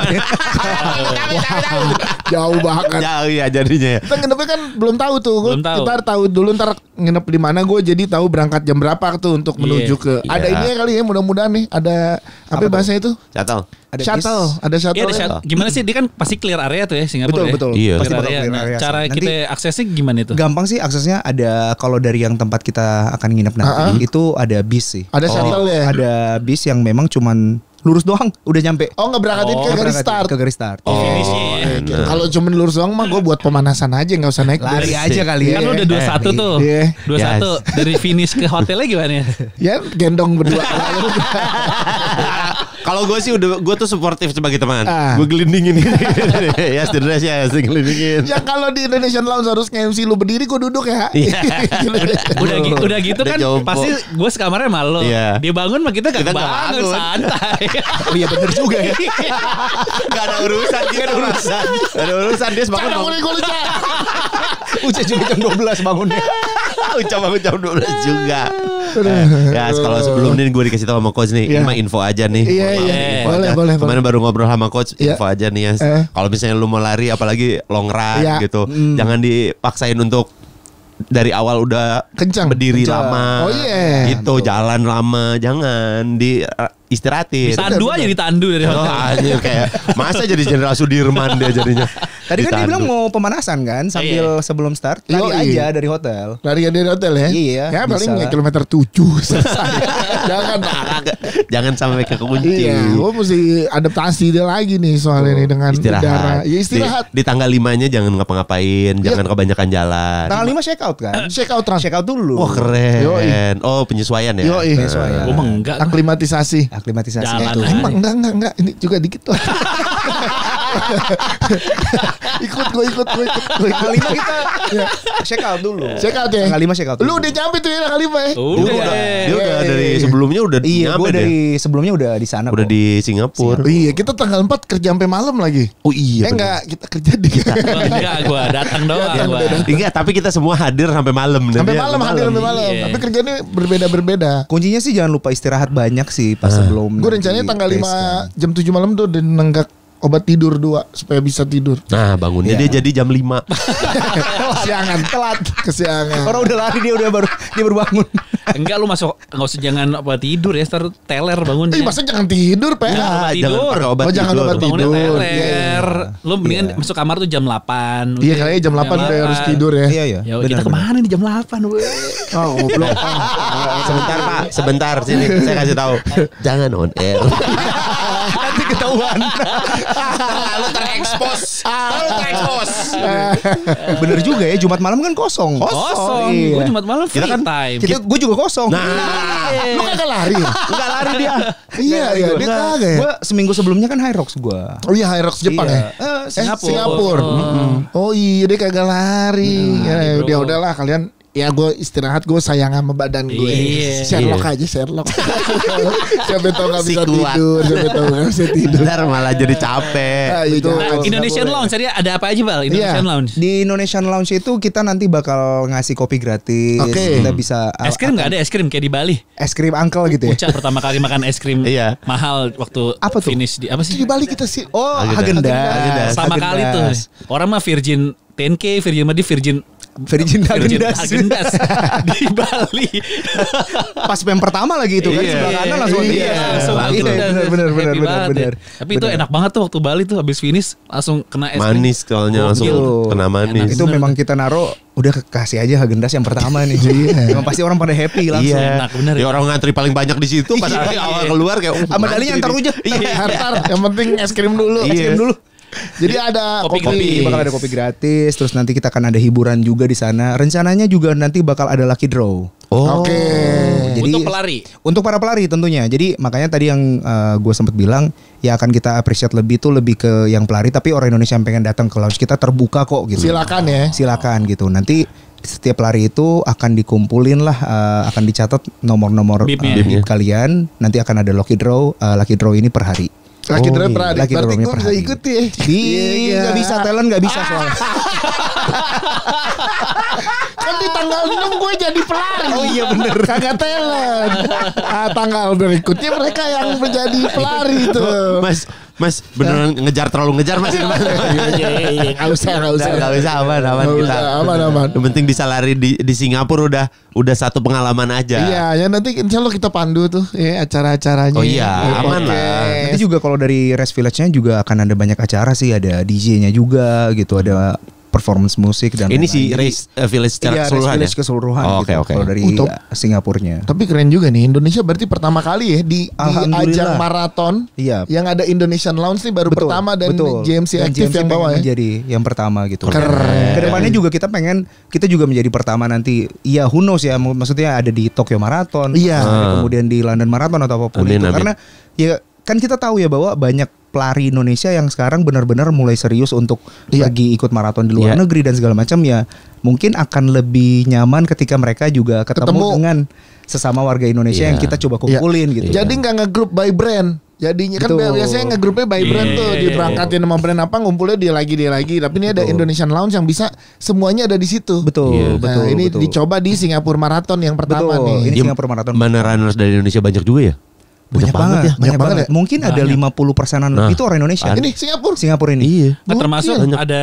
Jauh banget. Jauh ya jadinya ya. Kita nginepnya kan belum tahu tuh. Belum tahu. Kita tahu dulu ntar nginep di mana, gue jadi tahu berangkat jam berapa tuh untuk menuju ke. Ada ini ya kali ya, mudah-mudahan nih ada apa bahasa itu? Shuttle. Ada shuttle. Iya, gimana sih dia kan pasti clear area tuh ya Singapura. Betul. Iya. Pasti Clear bakal area. clear Nah, area. cara Nanti kita aksesnya gimana itu? gampang sih aksesnya. Ada kalau dari yang tempat kita akan nginep nanti itu ada bis sih. Ada shuttle ya. Ada bis yang memang cuman lurus doang udah nyampe. Oh, nggak berangkatin ke garis start. Ke garis start. Kalau cuma lurus doang mah gue buat pemanasan aja, nggak usah naik Lari bis. aja kali ya. Kan lu udah 21 tuh. Iya. 21 dari finish ke hotelnya gimana ya? Ya gendong berdua. Kalau gue sih gue tuh suportif sebagai teman. Ah. Gue gelindingin ini. Ya sederhana ya, gelindingin. Ya kalau di Indonesian Lounge harus nge-MC lu berdiri, gue duduk ya. Udah gitu kan jompo. pasti gue sekamarnya malu. Iya. Dia bangun mah kita gak Kita nggak bangun, bangun. santai. Oh iya bener juga ya. Gak ada urusan gitu. Gak ada urusan dia sebangun. Bangun gue lucu. Ucap juga jam 12 bangunnya. Ucap bangun jam 12 juga. Ya kalau sebelum ini gue dikasih tahu sama coach nih, ini mah info aja nih. Iya. Info aja. Boleh. Kemarin baru ngobrol sama coach, info aja nih ya. Kalau misalnya lu mau lari apalagi long run gitu, jangan dipaksain untuk dari awal udah Kencang. berdiri lama. Oh iya. Gitu jalan lama, jangan istirahatin. Tandu aja ditandu dari Oh, hotel. anjir, kayak masa jadi Jenderal Sudirman dia jadinya. Tadi kan dia Ditandu. bilang mau pemanasan kan sambil sebelum start lari Yoi. aja dari hotel. Lari dari hotel ya. Iya, Ya paling bisa ya lah. kilometer 7 selesai. Jangan sampai ke kunci. Iya, gue mesti adaptasi dia lagi nih soal ini dengan udara. Ya istirahat. Di tanggal 5-nya jangan ngapa-ngapain, jangan kebanyakan jalan. Tanggal 5 check out kan? Check out Check out dulu. Wah keren. Yoi. Oh penyesuaian ya. Yoi. Gue mah enggak. Aklimatisasi. Aklimatisasi Jalan itu. aja. Emang enggak. Ini juga dikit lah. ikut gue. Tanggal 5 kita check out dulu. Check out ya. Tanggal 5 check out Lu dulu. udah nyampe tuh ya tanggal 5 ya. Dia udah dari sebelumnya udah Iya, nyampe gue deh. dari sebelumnya udah di sana. Udah kok. di Singapura. Iya, kita tanggal 4 kerja sampai malam lagi. Oh iya. bener. Enggak, kita kerja di Enggak, gue datang doang. Gua. Enggak, tapi kita semua hadir sampai malam. sampai malam hadir sampai malam. Iya. Tapi kerjanya berbeda-berbeda. Kuncinya sih jangan lupa istirahat banyak sih pas sebelum. Gue rencananya nanti tanggal race 5 kan. jam 7 malam tuh udah nenggak obat tidur 2 supaya bisa tidur. Nah bangunnya dia jadi jam 5. Kesiangan, telat, kesiangan. Orang udah lari dia baru bangun. Enggak, lu nggak usah jangan apa tidur ya, ntar teler bangunnya. Masa jangan tidur, Pak? Jangan tidur. Pakai obat jangan tidur. obat Bangunnya tidur. teler. Lu mendingan masuk kamar tuh jam 8. Iya, kayaknya jam 8 udah harus tidur ya. Iya. Ya kita kemana nih jam 8 weh. Oh, goblok. Sebentar Pak, sebentar sini saya kasih tahu. Jangan on air. Nanti ketahuan. Terlalu terekspos. Bener juga ya, Jumat malam kan kosong. Kosong. Iya. Gue Jumat malam free time. Gue juga kosong. Nah, Lu kagak lari? enggak lari dia. Iya, dia kagak ya. Gue seminggu sebelumnya kan High Rocks gue. Oh iya, High Rocks Jepang ya? Singapura. Oh iya, dia kagak lari. Ya udah udahlah kalian. Ya gue istirahat, gue sayang sama badan gue. Iya. Sherlock aja, Sherlock. Siapa tahu gak bisa Si kuat. tidur, siapa tahu gak bisa tidur. Ntar malah jadi capek. Iya, Betul. jangan. Indonesian Lounge tadi ada apa aja Bal? Indonesian Lounge. Di Indonesian Lounge itu kita nanti bakal ngasih kopi gratis. Oke. Kita bisa Es krim nggak ada es krim kayak di Bali. es krim uncle gitu ya. Uca pertama kali makan es krim Iya. mahal waktu Apa tuh? finish di apa sih? Di Bali kita sih. Oh, Häagen-Dazs. Häagen-Dazs. Sama kali tuh. Orang mah Virgin 10K, Virgin Madi, Virgin Häagen-Dazs. Häagen-Dazs di Bali. Pas PM pertama lagi itu kan Iya. sebelah kanan langsung Iya, iya. langsung Iya, benar Happy banget ya. Tapi itu enak banget tuh waktu Bali tuh habis finish langsung kena es krim. Manis soalnya langsung Gokil. kena manis. Itu memang kita naruh udah kasih aja Häagen-Dazs yang pertama nih. Memang pasti orang pada happy langsung. Iya. enak, bener. Ya orang ngantri paling banyak di situ pas awal keluar kayak Sama dalinya antar ujung. Hartar, yang penting es krim dulu. Iya. Es krim dulu. Jadi ada Kopi. kopi. Bakal ada kopi gratis, terus nanti kita akan ada hiburan juga di sana. Rencananya juga nanti bakal ada lucky draw. Oh. Oke. Jadi Untuk pelari. Untuk para pelari tentunya. Jadi makanya tadi yang gue sempat bilang ya akan kita appreciate lebih ke yang pelari, tapi orang Indonesia yang pengen datang ke lounge kita terbuka kok gitu. Silakan ya. Silakan gitu. Nanti setiap pelari itu akan dikumpulin lah, akan dicatat nomor-nomor Bibnya. bib kalian. Nanti akan ada lucky draw. Lucky draw ini per hari. Laki iya. berarti Lucky berarti draw-nya gue per bisa hari. ikut ya. Nggak bisa, talent nggak bisa soalnya. Kan di tanggal 6 gue jadi pelari. Oh iya bener. Kagak talent. Tanggal berikutnya mereka yang menjadi pelari tuh. Mas beneran terlalu ngejar Mas. Iya. Gak usah. Gak usah aman Nggak kita. usah, aman. Yang penting bisa lari di Singapura udah satu pengalaman aja. Iya, ya nanti insya Allah kita pandu tuh ya acara-acaranya. Oh iya, aman lah. Nanti juga kalau dari Rest Village-nya juga akan ada banyak acara sih, ada DJ-nya juga gitu, ada performance musik dan Ini lain-lain. si Race Village secara Iya, Race keseluruhan Village ya? keseluruhan Oh, gitu. oke. Kalau dari Untuk Singapurnya. Tapi keren juga nih, Indonesia berarti pertama kali ya di Alhamdulillah. ajang maraton. Iya. Yang ada Indonesian Lounge nih baru pertama dan JMC Dan aktif JMC yang bawa pengen ya. menjadi yang pertama gitu. Keren. Kedepannya juga kita juga menjadi pertama nanti. Iya, who knows ya, maksudnya ada di Tokyo Marathon, Iya. kemudian di London Marathon atau apapun Amin, itu. amin. Karena ya kan kita tahu ya bahwa banyak pelari Indonesia yang sekarang benar-benar mulai serius untuk lagi ikut maraton di luar Iya. negeri dan segala macam ya. Mungkin akan lebih nyaman ketika mereka juga ketemu dengan sesama warga Indonesia Iya. yang kita coba kumpulin gitu. Jadi nggak ngegrup by brand. Jadinya kan Betul. biasanya ngegrupnya by brand tuh, diberangkatin sama brand apa, ngumpulnya dia lagi. Tapi ini ada Indonesian Lounge yang bisa semuanya ada di situ. Betul, Iya. betul. Nah, ini betul. dicoba di Singapura Marathon yang pertama Betul. nih. Ini Dia Singapura Marathon. Mana runners dari Indonesia banyak juga ya? Banyak banget, banyak banget ya. Mungkin ada 50%-an Nah, itu orang Indonesia. Ini Singapura. Singapura ini. Iya. Nggak termasuk Gokil. ada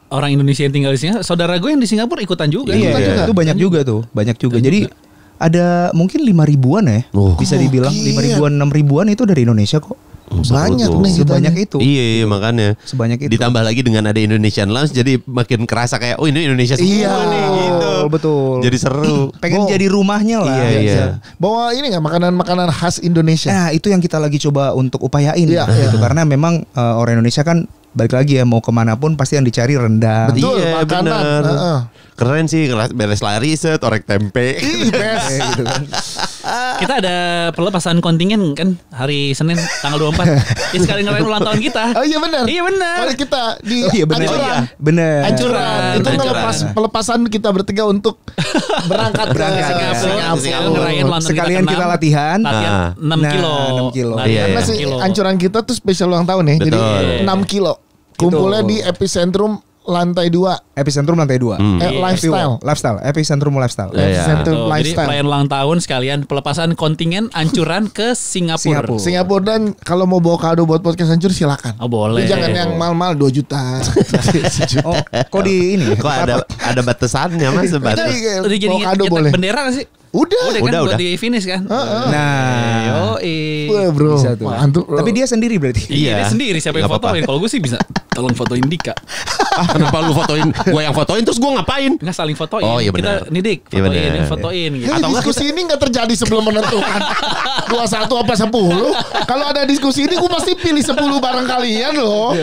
orang Indonesia yang tinggal di Singapura. Saudara gue yang di Singapura ikutan juga. Iya, Ikutan juga. itu banyak juga tuh, banyak juga. Jadi ada mungkin 5 ribuan ya, Oh. bisa dibilang Gokil. 5 ribuan, 6 ribuan itu dari Indonesia kok. Banyak Seru tuh. nih. Sebanyak itu. Iya makanya. Sebanyak itu. Ditambah lagi dengan ada Indonesian Lounge jadi makin kerasa kayak oh ini Indonesia semua Iya. nih gitu. Betul. Jadi seru. Pengen Oh. jadi rumahnya lah. Iya, ya. iya. Bawa ini nggak makanan-makanan khas Indonesia. Nah, itu yang kita lagi coba untuk upayain Iya, gitu. iya. Karena memang orang Indonesia kan balik lagi ya, mau kemanapun pasti yang dicari rendang. Betul, Iya makanan. bener. Heeh. Keren sih beres lari set orek tempe. Ih, best. gitu kan. Kita ada pelepasan kontingen kan hari Senin tanggal 24. Ya sekali ngerayain ulang tahun kita. Oh iya benar. Iya benar. Kalau kita di Oh iya benar. Anjuran. Bener. Anjuran. Itu Anjuran. ngelepas pelepasan kita bertiga untuk berangkat ke Singapura. Ngerayain ulang tahun Sekalian kita ke-6. latihan. Latihan 6 Nah, kilo. 6 kilo. Latihan Iya, Karena iya. si 6 kilo. ancuran kita tuh spesial ulang tahun ya. Jadi Betul. 6 kilo. Kumpulnya di epicentrum lantai 2. Epicentrum lantai 2. Lifestyle. Epicentrum lifestyle. Epicentrum Jadi lifestyle. perayaan ulang tahun sekalian pelepasan kontingen ancuran ke Singapura. Singapura, dan kalau mau bawa kado buat podcast hancur silakan. Oh boleh. Jangan yang mahal-mahal 2 juta. Oh, kok di ini? Kok ada batasannya Mas? Jadi Udah jadi bawa kado nyetak boleh. bendera gak sih? Udah kan udah. buat di finish kan. Nah, Wah, bro. bisa tuh. Mantap, bro. Tapi dia sendiri berarti. Iya, dia sendiri siapa yang Nggak apa-apa. fotoin. Kalau gue sih bisa tolong fotoin Dika. Kenapa lu fotoin? Gua yang fotoin terus gua ngapain? Enggak saling fotoin. Oh, iya benar. Kita nih Dik, Iya fotoin, benar. fotoin gitu. Jadi Atau enggak diskusi ini nggak terjadi sebelum menentukan 21 apa 10. Kalau ada diskusi ini gue pasti pilih 10 bareng kalian loh.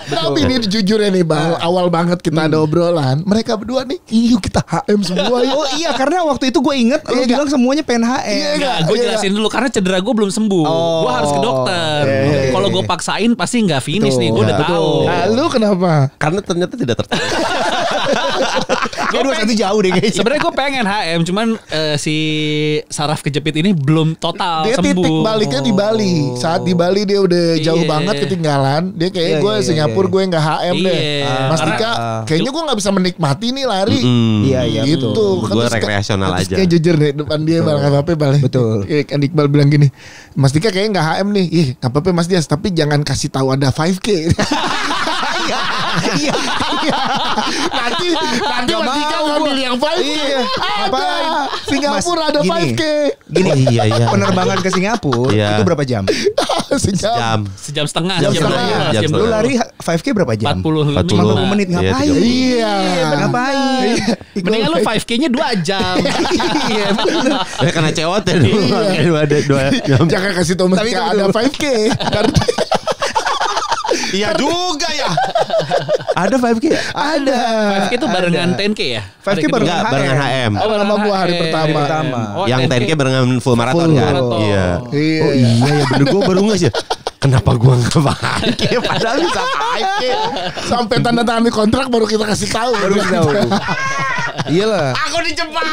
Tapi ini jujur ya nih Bang, awal banget kita ada obrolan. Mereka berdua nih, yuk kita HM semua yuk. Oh iya, karena waktu itu gue inget lu Iya, bilang semuanya pengen Iya, HM. nggak? Gue jelasin dulu karena cedera gue belum sembuh. Oh. Gue harus ke dokter. Iya. Kalau gue paksain pasti nggak finish Betul. nih. Gue udah Betul. tahu. Nah, lu kenapa? Karena ternyata tidak tertarik. Kayak 21 jauh deh kayaknya. Sebenarnya gue pengen HM, cuman si saraf kejepit ini belum total Dia sembuh. titik baliknya di Bali. Saat di Bali dia udah jauh Iya. banget ketinggalan. Dia kayak Iya, gue iya, Singapura iya. gue nggak HM deh. Iya. Mas Karena- Dika, kayaknya gue nggak bisa menikmati nih lari. Iya, iya, Gitu. betul. Gua terus rekreasional terus aja. Kayak jujur nih depan dia bang apa balik. Betul. Kan Iqbal bilang gini, Mas Dika kayaknya nggak HM nih. Ih, nggak apa-apa Mas Dias, tapi jangan kasih tahu ada 5K. Iya. nanti Mas Dika mau ngambil gua. yang 5K. Iya. Ada. Singapura Mas, ada gini. 5K. Gini, Iya, iya. penerbangan ke Singapura Iya. itu berapa jam? Jam. Sejam setengah, Jam jam setengah. 12, Jam jam Lu 12. lari 5K berapa jam? 40 50 menit Iya, ngapain? 30. Iya. Ngapain? Mendingan lu 5K-nya 2 jam. Iya, bener. Ya kena COT dulu. Dua jam. Jangan kasih tahu Mas Tapi Dika tunggu ada dulu. 5K. Karena Iya juga ya. Ada 5K ya? Ada. 5K itu barengan 10K ya? 5K Hari barengan kedua. Enggak, barengan HM. Oh, sama gua hari pertama. Oh, Yang 10K barengan full marathon Full kan? marathon. Iya. Iya. Oh iya ya bener, gue baru nggak sih. Kenapa gue nggak 5K? Padahal bisa 5K. Sampai tanda tangan di kontrak baru kita kasih tahu. Baru tahu. Iyalah. Aku dijebak.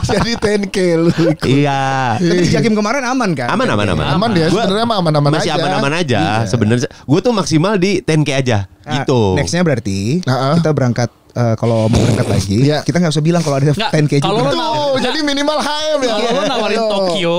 Jadi 10K lu. Iya. Tapi di Jakim kemarin aman kan? Aman. Aman dia Gua sebenarnya mah aman-aman aja. Masih aman-aman aja. Iya. Sebenarnya gue tuh maksimal di 10K aja. Nah, Gitu. Nextnya berarti Nah, kita berangkat kalau mau berangkat lagi, Iya. kita nggak usah bilang kalau ada Nggak, 10K kalau juga. lo Tuh, jadi minimal HM ya. Kalau lo nawarin Ayo. Tokyo,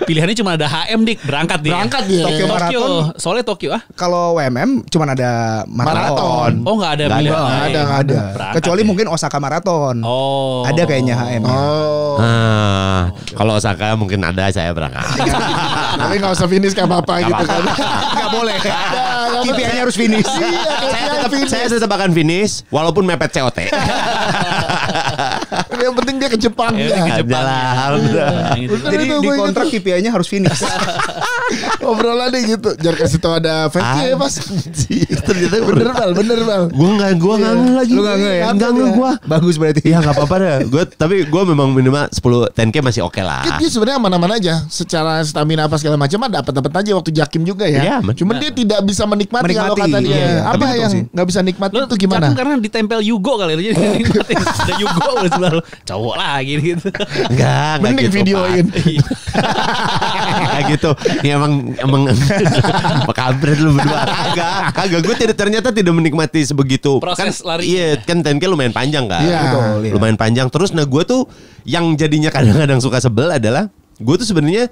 pilihannya cuma ada HM Dik, berangkat dia. Berangkat dia. Tokyo Marathon. Soalnya Tokyo Kalau WMM cuma ada maraton. Oh nggak ada Nggak ada. pilihan. Nggak ada, nggak ada. Berangkat Kecuali ya. mungkin Osaka Marathon. Oh. Ada kayaknya HM. Oh. Kalau Osaka mungkin ada saya berangkat. Tapi nggak usah finish kayak apa gitu kan. Nggak boleh. Nggak KPI-nya harus finish. Saya tetap akan finish walaupun mepet COT. Yang penting dia ke Jepang Ya, ya. ke Jepang. Adalah, Ya. alhamdulillah. Nah, gitu. Bener. Jadi itu di gue kontrak KPI-nya harus finish. Obrolan deh gitu. Jangan kasih tau ada 5K ya Mas. Ternyata Bener bal. Gue nggak ngeh lagi. Lu nggak ngeh ya? Nggak ngeh gue. Bagus berarti. Iya nggak apa-apa deh. Tapi gue memang minimal 10 10K masih oke lah. Dia sebenarnya aman-aman aja. Secara stamina apa segala macam dapat aja waktu Jakim juga ya. Iya, aman. Cuman dia tidak bisa menikmati kalau Menikmati, kata dia. iya. Tapi Apa betul yang sih. nggak bisa nikmati Lo itu gimana? Jakim karena ditempel Yugo kali ya. Jadi nikmatin. Ada Yugo di sebelah lo. Cowok lagi gitu. Enggak Mending gitu, videoin. Kayak gitu. Ya emang kampret lu berdua. Kagak. Gue ternyata tidak menikmati sebegitu. Proses kan, larinya. Iya, kan 10K lumayan panjang kan. Iya. Betul, iya. Lumayan panjang. Terus gue tuh yang jadinya kadang-kadang suka sebel adalah gue tuh sebenarnya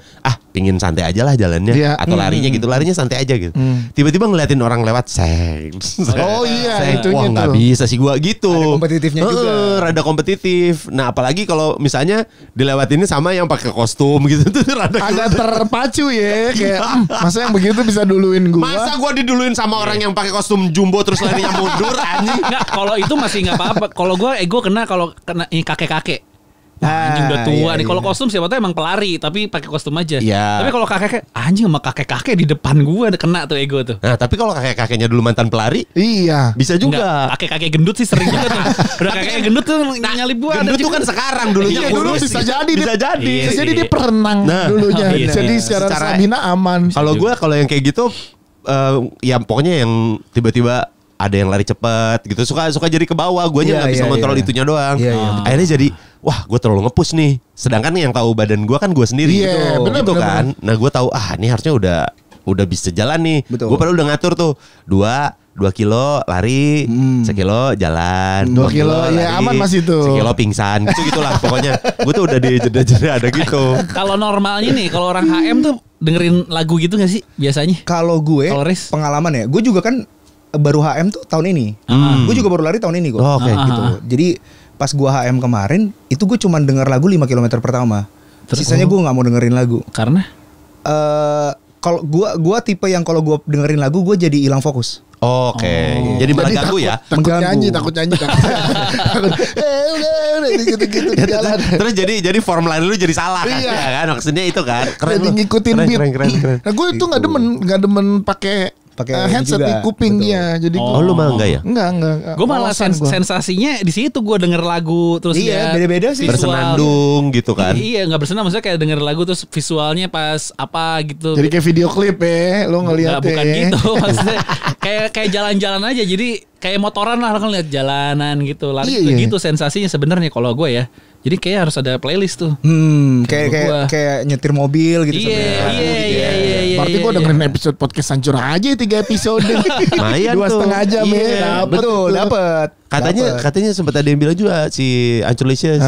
pingin santai aja lah jalannya Iya. atau larinya santai aja gitu. Tiba-tiba ngeliatin orang lewat seng. Oh iya, Seng. itunya Wah nggak tuh. bisa sih gue gitu. Ada kompetitifnya juga. Rada kompetitif. Nah apalagi kalau misalnya dilewatinnya sama yang pakai kostum gitu tuh rada Agak terpacu ya kayak masa yang begitu bisa duluin gua. Masa gue diduluin sama orang yang pakai kostum jumbo terus larinya mundur anjing. Enggak, kalau itu masih nggak apa-apa. Kalau gue ego kena kalau kena ini kakek-kakek. Wah, anjing udah tua iya, nih. Kalau iya. kostum siapa tahu emang pelari tapi pakai kostum aja. Iya. Tapi kalau kakek anjing sama kakek-kakek di depan gue kena tuh ego tuh. Nah tapi kalau kakek-kakeknya dulu mantan pelari Iya. bisa juga. Enggak, kakek-kakek gendut sih sering juga tuh. Udah kakek gendut tuh nyalip gua. Gendut tuh kan sekarang dulunya Iya, dulu kurus. bisa jadi Bisa dia- jadi. Iya Jadi sih. dia perenang Nah, dulunya. iya, Jadi iya. secara Secara- stamina aman. Kalau yang kayak gitu ya pokoknya yang tiba-tiba ada yang lari cepet gitu suka jadi ke bawah guanya Iya, nggak bisa iya, kontrol iya. itunya doang. Iya, iya, betul. Akhirnya jadi wah gue terlalu nge-push nih sedangkan yang tahu badan gue kan gue sendiri Iya, gitu, bener, gitu bener, kan. Nah gue tahu ini harusnya udah udah bisa jalan nih. Betul. Gue padahal udah ngatur tuh 2 kilo lari, 1 kilo jalan, 2 kilo, ya aman masih tuh. 1 kilo pingsan, gitulah pokoknya. Gue tuh udah di jeda-jeda ada gitu. Kalau normalnya nih, kalau orang HM tuh dengerin lagu gitu gak sih biasanya? Kalau gue pengalaman ya, gue juga kan baru HM tuh tahun ini. Gue juga baru lari tahun ini kok. Oh, oke. Gitu. Jadi pas gue HM kemarin itu gue cuma denger lagu 5 km pertama. Sisanya gue nggak mau dengerin lagu. Karena? Kalau gue tipe yang kalau gue dengerin lagu gue jadi hilang fokus. Oke. Jadi malah ganggu ya. Takut nyanyi. Udah gitu-gitu jalan. Terus jadi form lari lu jadi salah kan? Iya. Ya kan maksudnya itu kan. Keren jadi ngikutin beat. Keren. Nah gue itu nggak demen pakai headset di kuping dia. Jadi lu mah enggak ya? Enggak. Gue malah sensasinya di situ gue denger lagu terus beda-beda sih. Bersenandung gitu kan. Iya, nggak bersenang, maksudnya kayak denger lagu terus visualnya pas apa gitu. Jadi kayak video klip ya, lo ngeliat bukan gitu maksudnya. Kayak jalan-jalan aja, jadi kayak motoran lah kan lihat jalanan gitu. Lari gitu sensasinya sebenarnya kalau gue ya. Jadi kayak harus ada playlist tuh. Kayak nyetir mobil gitu. Iya. Berarti gue dengerin episode podcast Hancur aja 3 episode. Lumayan 2,5 jam ya. Betul, dapet. Katanya sempat ada yang bilang juga si Ancurlicious.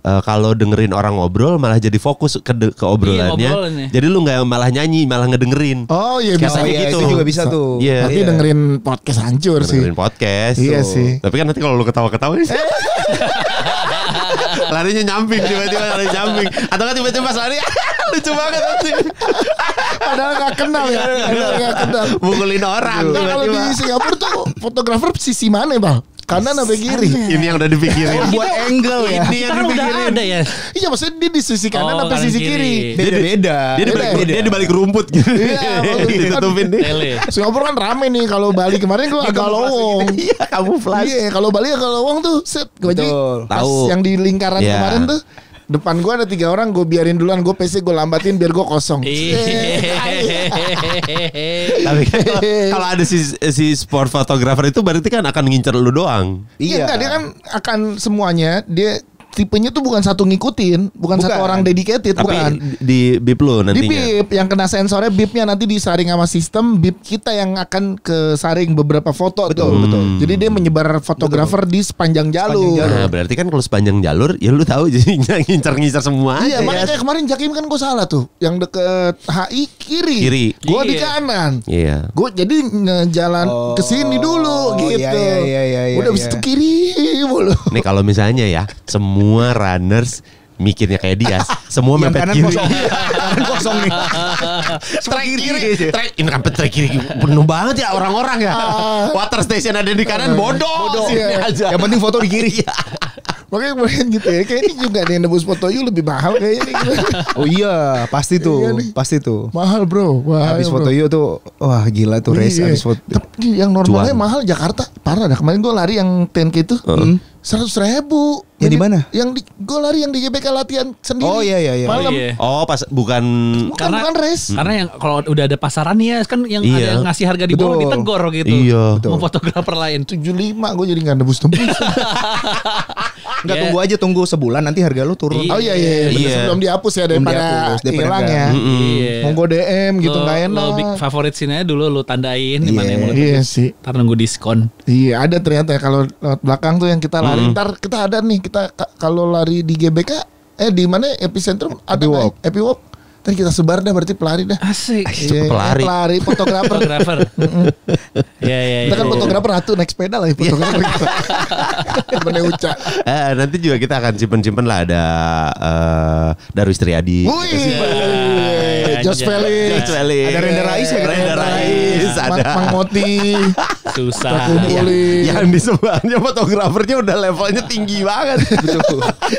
Kalau dengerin orang ngobrol malah jadi fokus ke obrolannya. Jadi lu nggak malah nyanyi, malah ngedengerin. Oh iya bisa gitu. Itu juga bisa tuh. Iya. Berarti dengerin podcast Hancur sih. Dengerin podcast. Iya tuh. sih. Tapi kan nanti kalau lu ketawa-ketawa larinya nyamping, tiba-tiba lari nyamping. Atau kan tiba-tiba pas lari lucu banget nanti. Padahal gak kenal ya. Mukulin orang. Nah, kalau di Singapura tuh fotografer sisi mana Bang? Kanan apa kiri? Ini yang udah dipikirin. Buat angle ya. Ini yang dipikirin. Ada ya. Iya maksudnya dia di sisi kanan apa kanan sisi kiri. kiri? Beda-beda. Dia di balik rumput gitu. Iya, ditutupin deh. Singapura kan rame nih. Kalau Bali kemarin gue agak lowong. Iya, kamuflase. Iya, kalau Bali agak lowong tuh set. Gue jadi tahu yang di lingkaran kemarin tuh. Depan gue ada 3 orang, gue biarin duluan, gue PC gue lambatin biar gue kosong. Tapi kalau ada si sport photographer itu berarti kan akan ngincer lu doang. Iya, enggak, dia kan akan semuanya dia tipenya tuh bukan satu ngikutin, bukan satu orang dedicated, tapi bukan. di bip lu nantinya. Di bip yang kena sensornya, bipnya nanti disaring sama sistem, bip kita yang akan kesaring beberapa foto. Betul. Jadi dia menyebar fotografer di sepanjang jalur. Nah, berarti kan kalau sepanjang jalur ya lu tahu jadi ngincar semua. Iya, makanya kayak kemarin Jakim kan gue salah tuh, yang deket HI kiri. Gue di kanan. Iya. Gue jadi ngejalan ke sini dulu gitu. Iya. Udah habis itu kiri mulu. Nih kalau misalnya ya semua runners mikirnya kayak dia, semua mepet kiri. Kanan kosong nih. Track kiri. Ini kan track kiri penuh banget ya orang-orang ya. Water station ada di kanan bodoh sini aja. Yang penting foto di kiri. Makanya kemarin gitu ya, kayak ini juga nih nebus foto you lebih mahal kayaknya gitu. Oh iya, pasti tuh, pasti tuh. Mahal bro. Habis foto you tuh, wah gila tuh race habis foto. Tapi yang normalnya mahal Jakarta parah dah. Kemarin gue lari yang 10K itu 100.000. Ya di mana? Yang gue lari yang di GBK latihan sendiri. Oh iya. Malam. Oh pas bukan race. Karena yang kalau udah ada pasarannya kan yang ada yang ngasih harga di bawah ditegor gitu. Iya. Mau fotografer lain 75 gue jadi nggak nebus. Enggak tunggu aja, tunggu sebulan nanti harga lu turun. Oh iya. Sebelum dihapus ya daripada hilang ya. Monggo DM gitu nggak enak. Lo favorit sini dulu lu tandain di mana yang mau. Iya sih. Ntar nunggu diskon. Iya ada ternyata ya kalau lewat belakang tuh yang kita lari. Ntar kita ada nih kita kalau lari di GBK di mana Epicentrum ada Epiwalk. Ntar kita sebar dah berarti pelari dah. Asik. Pelari fotografer. Iya. Kita kan fotografer ratu naik sepeda lah ya fotografer. Temennya Uca. Nanti juga kita akan simpen lah ada Darwis Triadi. Josh Felix. Ada Render Rais ya. Render Rais. Ada Mang Moti. Susah. Yang di sebelahnya fotografernya udah levelnya tinggi banget.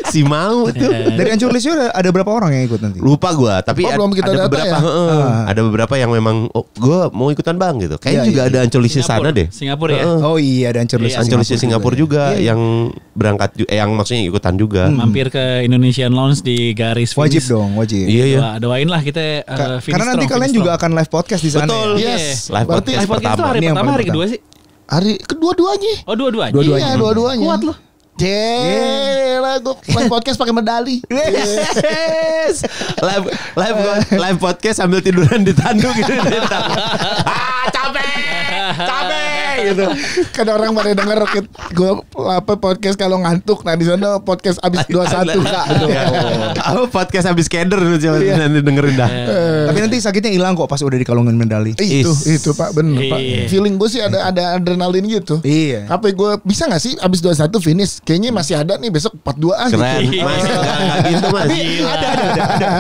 Si mau tuh. Dari Ancurlicious ada berapa orang yang ikut nanti? Lupa gue. Tapi belum kita ada data beberapa, ya? ada beberapa yang memang gue mau ikutan bang gitu. Kayaknya juga ada Ancurlicious sana deh. Singapura ya. Oh iya ada Ancurlicious Singapura juga yang berangkat, yang maksudnya ikutan juga. Mampir ke Indonesian Lounge di garis finish. Wajib dong, wajib. Iya. Doain lah kita karena nanti kalian juga akan live podcast di sana. Betul. Ya? Yes. Live podcast itu hari pertama, hari kedua sih. Hari kedua-duanya. Oh dua-duanya. Iya dua-duanya. Kuat loh. lah gue live podcast pakai medali. Yes. Live podcast sambil tiduran di tanduk gitu. Capek gitu. Kan orang pada denger gue podcast kalau ngantuk. Nah di sana podcast abis 21 Kak. Aku podcast habis keder nanti dengerin dah. Tapi nanti sakitnya hilang kok pas udah dikalungin medali. Itu Pak, bener Pak. Feeling gue sih ada adrenalin gitu. Iya. Apa gue bisa gak sih abis 21 finish? Kayaknya masih ada nih besok 42 Keren. gitu. Mas enggak gitu Mas. Ada.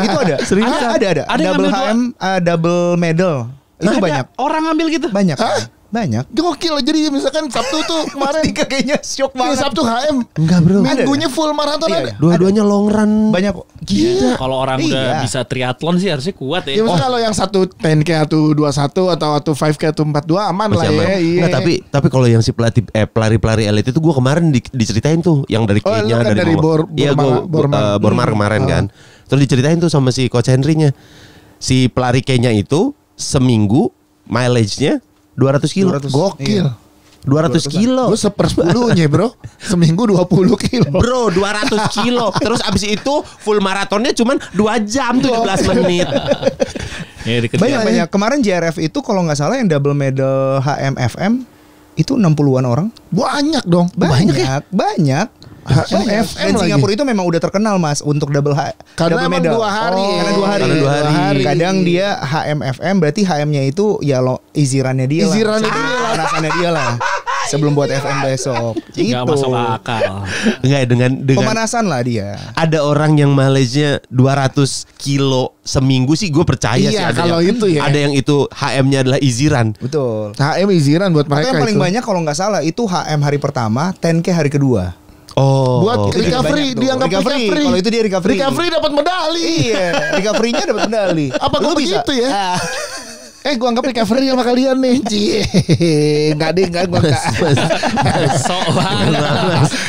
Itu ada. Serius? Ada. Ada yang Double ngambil HM, double medal. Itu banyak. Orang ngambil gitu. Banyak. Hah? Banyak. Gokil. Jadi misalkan Sabtu tuh kemarin Tiga kayaknya shock ini banget. Sabtu HM. Enggak bro. Minggunya full maraton Iya. ada. Dua-duanya long run. Banyak kok. Gila. Kalau orang udah bisa triathlon sih harusnya kuat Ya ya. maksudnya kalau yang satu 10K atau 21 atau 5K atau 42 aman lah Masih aman. ya. Iya. Nggak, tapi kalau yang si pelari-pelari elit itu gue kemarin diceritain tuh yang dari Oh, Kenya lu kan dari Bormar kemarin kan. Terus diceritain tuh sama si coach Henry-nya. Si pelari Kenya itu seminggu mileage-nya 200 kilo. 200. Gokil. 200 kilo. Gue 1/10-nya bro. Seminggu 20 kilo. Bro 200 kilo. Terus abis itu full maratonnya cuman 2 jam 17 menit. Ya, dikejar. Banyak. Kemarin JRF itu kalau nggak salah yang double medal HMFM itu 60-an orang. Banyak dong. Banyak. HMFM Dan lagi. Singapura itu memang udah terkenal Mas untuk double Karena double emang medal. 2 hari. Karena 2 hari. Karena 2 hari. Kadang dia HMFM berarti HM-nya itu ya lo easy run-nya dia Easy lah. run-nya dia lah. Pemanasannya dia lah. Sebelum buat FM besok. Nggak masuk akal. Enggak dengan Pemanasan lah dia. ada orang yang mileage-nya 200 kilo seminggu sih gue percaya sih. Iya, Ada kalau yang, itu ya. Ada yang itu HM-nya adalah easy run. Betul. HM easy-run buat Tapi mereka yang paling itu. banyak kalau nggak salah itu HM hari pertama, 10K hari kedua. Oh. Buat Itu juga recovery, banyak tuh. dianggap recovery. Kalau itu dia recovery. Recovery dapat medali. Iya, recovery-nya dapat medali. Apa Lu gua bisa? begitu ya? Ah. Gua anggap recovery sama kalian nih. Cie. Enggak gua enggak. Sok banget.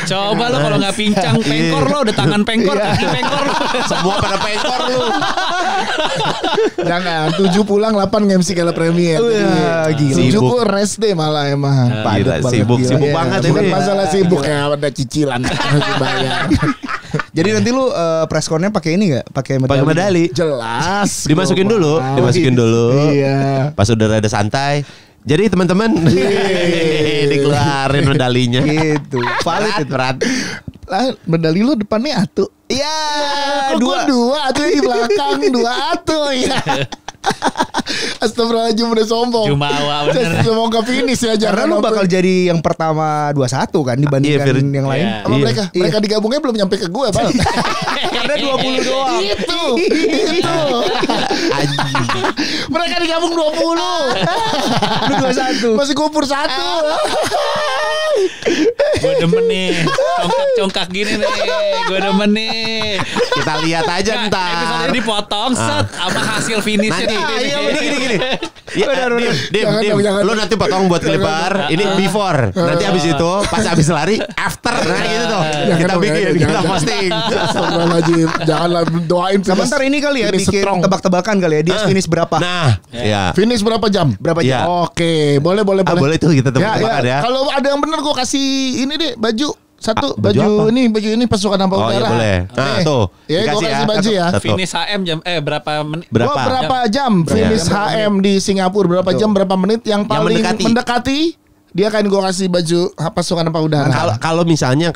Coba lo kalau nggak pincang pengkor lo udah tangan pengkor, kaki pengkor. Semua pada pengkor lu. Jangan 7 pulang 8 MC Gala Premier. Wah, gila. 7 Sibuk. gua rest day malah emang. Gila, sibuk Iya, banget bukan ini. masalah sibuk ya, ada cicilan harus bayar. Jadi nanti lu press con-nya pakai ini enggak? Pakai Medali. Jelas. Dimasukin dulu, Wow. dimasukin dulu. Iya. Pas udah rada santai. Jadi teman-teman dikeluarin medalinya. Gitu. Valid itu. Berat. Lah, medali lu depannya atu. Iya, Kok gua dua atuh di belakang 2 atuh ya. Astagfirullahaladzim udah sombong. Jumawa bener. Semoga finish ya. Karena Jangan lu bakal jadi yang pertama 21 kan dibandingkan Iya, yang lain. Iya. sama mereka. Iya. Mereka digabungnya belum nyampe ke gue, Bang. Karena 20 doang. Itu. Anjing. Mereka digabung 20. Lu 21. Masih kupur 1. Gue demen nih. Congkak gini nih. Gue demen nih. Kita lihat aja ntar. Episode dipotong set sama hasil finishnya Nanti, nih. iya gini. Ya, Dim. Jangan dong, jangan. Lu nanti potong buat clipper. Ini before. Nanti abis itu, pas abis lari, after. Nah gitu tuh. Kita bikin, kita posting. Astagfirullahaladzim. Janganlah doain. Sama ntar ini kali ya finish bikin strong. tebak-tebakan kali ya. Dia finish berapa? Nah, ya. Finish berapa jam? Berapa Iya. jam? Oke, boleh. Boleh tuh kita tebak-tebakan ya. Kalau ada yang bener gue kasih ini deh baju. Satu Baju apa? baju ini pasukan apa Oh udara. iya boleh. Nah tuh. Ya, gue dikasih kasih baju ya. Satu. Finish HM jam berapa menit? Berapa? Gua berapa jam finish Berapa HM di Singapura? Berapa jam? Berapa menit? Yang paling mendekati. dia kan gue kasih baju pasukan apa udara. Kalau misalnya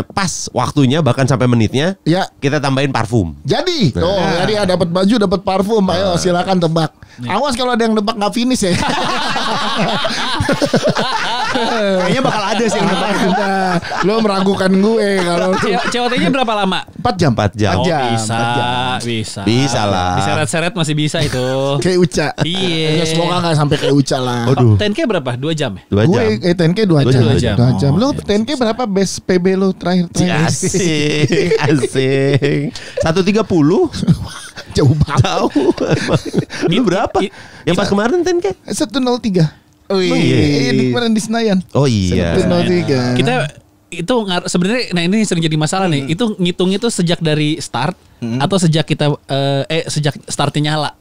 pas waktunya bahkan sampai menitnya, Ya. kita tambahin parfum. Jadi, jadi ya dapat baju, dapat parfum. Ayo silakan tebak. Awas kalau ada yang nebak nggak finish ya. Kayaknya bakal ada sih yang nebak. Nah, lo meragukan gue kalau COT-nya berapa lama? 4 jam. 4 jam. Oh, jam, bisa. Bisa lah. Diseret-seret masih bisa itu. Kayak Uca. Iya. Ya, semoga nggak sampai kayak Uca lah. Waduh. 10K berapa? 2 jam ya? 2 Gue jam. 10K 2 jam. 2 jam. 2 jam. Lo Oh, 10K berapa best PB lo terakhir? Asik. 130. Jauh banget. Jauh. Lu berapa? Yang pas kemarin 10K? 103. Oh Iya, di kemarin di Senayan. Oh iya. 103. Kita itu sebenarnya nah ini sering jadi masalah nih. Itu ngitung itu sejak dari start atau sejak kita sejak startnya nyala.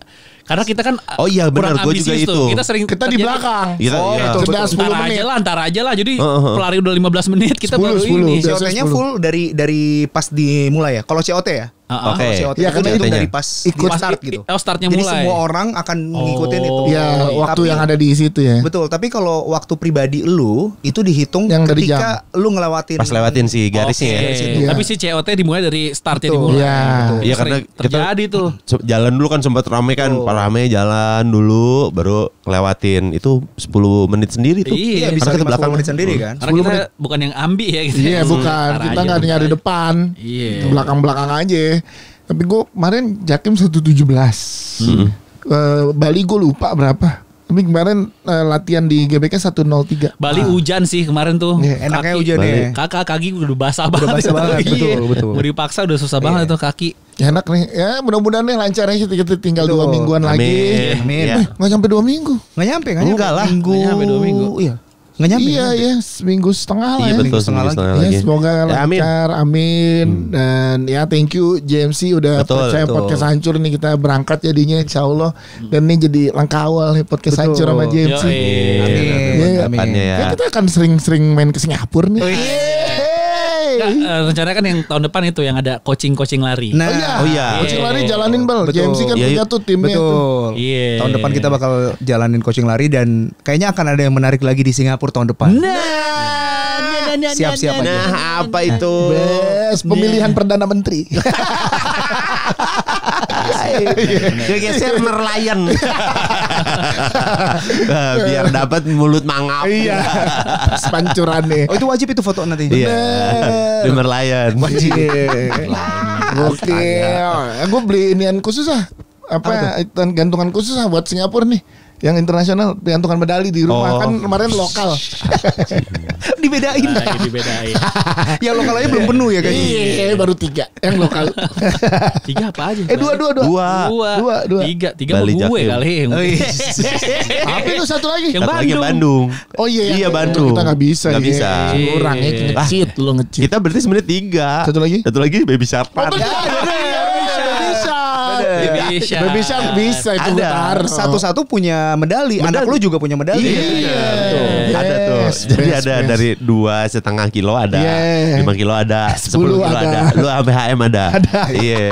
Karena kita kan Oh iya, benar, kurang gue juga ambisius itu. tuh. Kita sering Kita di belakang. Iya, iya. Sudah 10 menit. Antar aja lah. Jadi pelari udah 15 menit kita 10, baru 10. ini. Biasa COT-nya 10. full dari pas dimulai ya. Kalau COT ya. Oke. Kalau COT Iya, itu karena dihitung itu dari pas ikut start gitu. Startnya Jadi mulai. semua orang akan ngikutin itu. Ya, waktu Tapi- yang ada di situ ya. Betul, tapi kalau waktu pribadi lu itu dihitung Yang dari ketika lu ngelewatin Pas lewatin si garisnya ya. Iya. Tapi si COT dimulai dari startnya Betul. dimulai. Iya. Iya, Sering karena kita terjadi tuh. jalan dulu kan sempat rame kan, rame jalan dulu baru lewatin itu 10 menit sendiri tuh. Iya, bisa Karena kita 50 belakang menit sendiri kan. Karena kita bukan yang ambi ya gitu. Iya, bukan. Ntar Kita aja nggak bentar nyari aja. depan. Iya. Belakang-belakang aja. Tapi gue kemarin Jakim 117. Bali gue lupa berapa. Tapi kemarin latihan di GBK 103. Bali hujan sih kemarin tuh. Iya, enaknya Kaki- hujan ya. Kakak kaki udah basah banget. basah banget, Iya. betul. Mau dipaksa udah susah banget tuh kaki. Ya, enak nih. Ya mudah-mudahan nih lancar aja. Kita tinggal 2 mingguan lagi. Amin. Iya. Nggak sampai 2 minggu. Nggak nyampe. Enggak lah. Minggu. Nggak nyampe 2 minggu. Iya. Nggak nyampe. Iya ya, seminggu setengah lah Iya ya. betul, setengah setengah Ya, lagi. semoga Ya, amin. lancar, amin. Dan ya thank you JMC udah Betul, percaya betul. podcast hancur nih, kita berangkat jadinya insya Allah. Dan ini jadi langkah awal nih podcast Betul. hancur sama JMC. Yoi. Amin. Iya. Depannya ya. Ya, kita akan sering-sering main ke Singapura nih. Nggak, rencananya kan yang tahun depan itu yang ada coaching lari. Nah, Oh iya. Coaching lari jalanin Bal. Betul. JMC kan Iya, punya tuh timnya tuh. betul. Iya. Tahun depan kita bakal jalanin coaching lari dan kayaknya akan ada yang menarik lagi di Singapura tahun depan. Siap-siap aja. Nah, apa itu? Bes, pemilihan Perdana Menteri. Geser merlayan. Biar dapat mulut mangap. Iya. Pancurannya. Oh itu wajib itu foto nanti. Iya. Di merlayan. Oke. Gue beli inian khusus ah. Apa gantungan khusus ah buat Singapura nih. Yang internasional gantungan medali di rumah. Oh. Kan kemarin lokal. Dibedain. Nah, dibedain. Yang lokal aja belum penuh ya kayaknya. Iya, baru 3 yang lokal. 3 apa aja? Dua. Dua. Tiga Bali sama gue Jakim. kali. Tapi itu satu lagi. Yang Satu lagi Bandung. Bandung. Oh iya, Iya, Bandung. Kita nggak bisa. Nggak ya. bisa. Kurang ya, nge-cheat lo nge-cheat. Kita berarti sebenarnya 3. Satu lagi? Satu lagi Baby Shark. Baby Shark bisa itu gue Ada. taruh. Satu-satu punya medali. Anak lu juga punya medali. Iya. Ada tuh. Yes, Jadi best, ada best. dari 2,5 kilo ada, Yeah. 5 kilo ada, 10 10 kilo ada. ada. Lu sampai HM ada. Iya.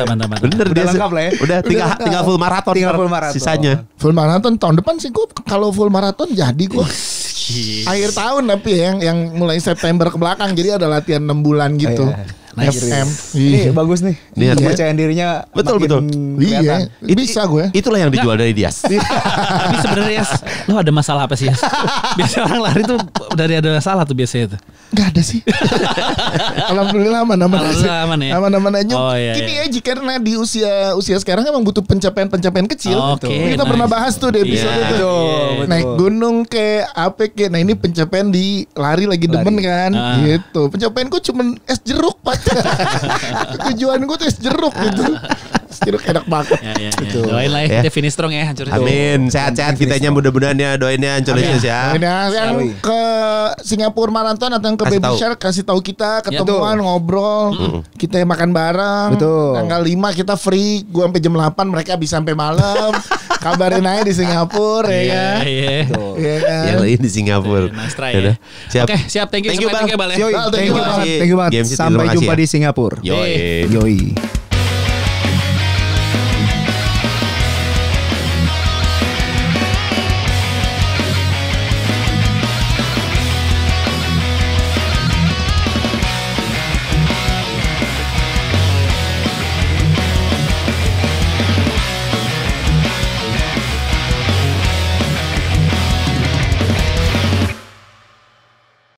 Mantap. Bener Udah dia lengkap lah ya. Udah tinggal full maraton. Tinggal ntar full maraton. Sisanya. Full maraton tahun depan sih gue, kalau full maraton jadi gue akhir tahun, tapi yang mulai September ke belakang, jadi ada latihan 6 bulan gitu. FM. Ini bagus nih. Niat. Kepercayaan dirinya Betul, makin betul. kelihatan. Iya, bisa gue. Itulah yang dijual dari Dias. Tapi sebenarnya Yas, lo ada masalah apa sih Yas? Biasa orang lari tuh dari ada masalah tuh biasanya tuh. Gak ada sih. Alhamdulillah aman-aman. Alhamdulillah aman ya? Aman-aman aja. Oh, iya, Gini iya. aja, karena di usia sekarang emang butuh pencapaian kecil. Oke, Kita nice. pernah bahas tuh di episode Iya, itu. iya. Naik gunung ke apa ke. Nah ini pencapaian di lari lagi demen kan. Ah. Gitu. Pencapaianku cuman es jeruk Pak. Tujuan gue tuh es jeruk gitu. Es jeruk enak banget. Ya. Doain lah ya, Ya. kita finish strong ya, hancur. Amin. Sehat-sehat kitanya mudah-mudahan ya, doain ya Ancol Bisnis ya. Ini yang ke Singapura Marathon atau yang ke Kasih Baby tahu. Shark kasih tahu kita, Ya, ketemuan ngobrol, kita makan bareng. Betul. Tanggal 5 kita free, gua sampai jam 8, mereka bisa sampai malam. Kabarin aja di Singapura ya kan. Iya. Iya kan. Yang lain di Singapura. Nice try Yaudah. ya. Siap. Oke, siap. Thank you Thank you, semua. Bang. Thank you, Bal ya. Yoi, Bal, thank you banget. banget. Thank you banget. GMC, terima Sampai kasih jumpa ya. di Singapura. Yoi. Yoi.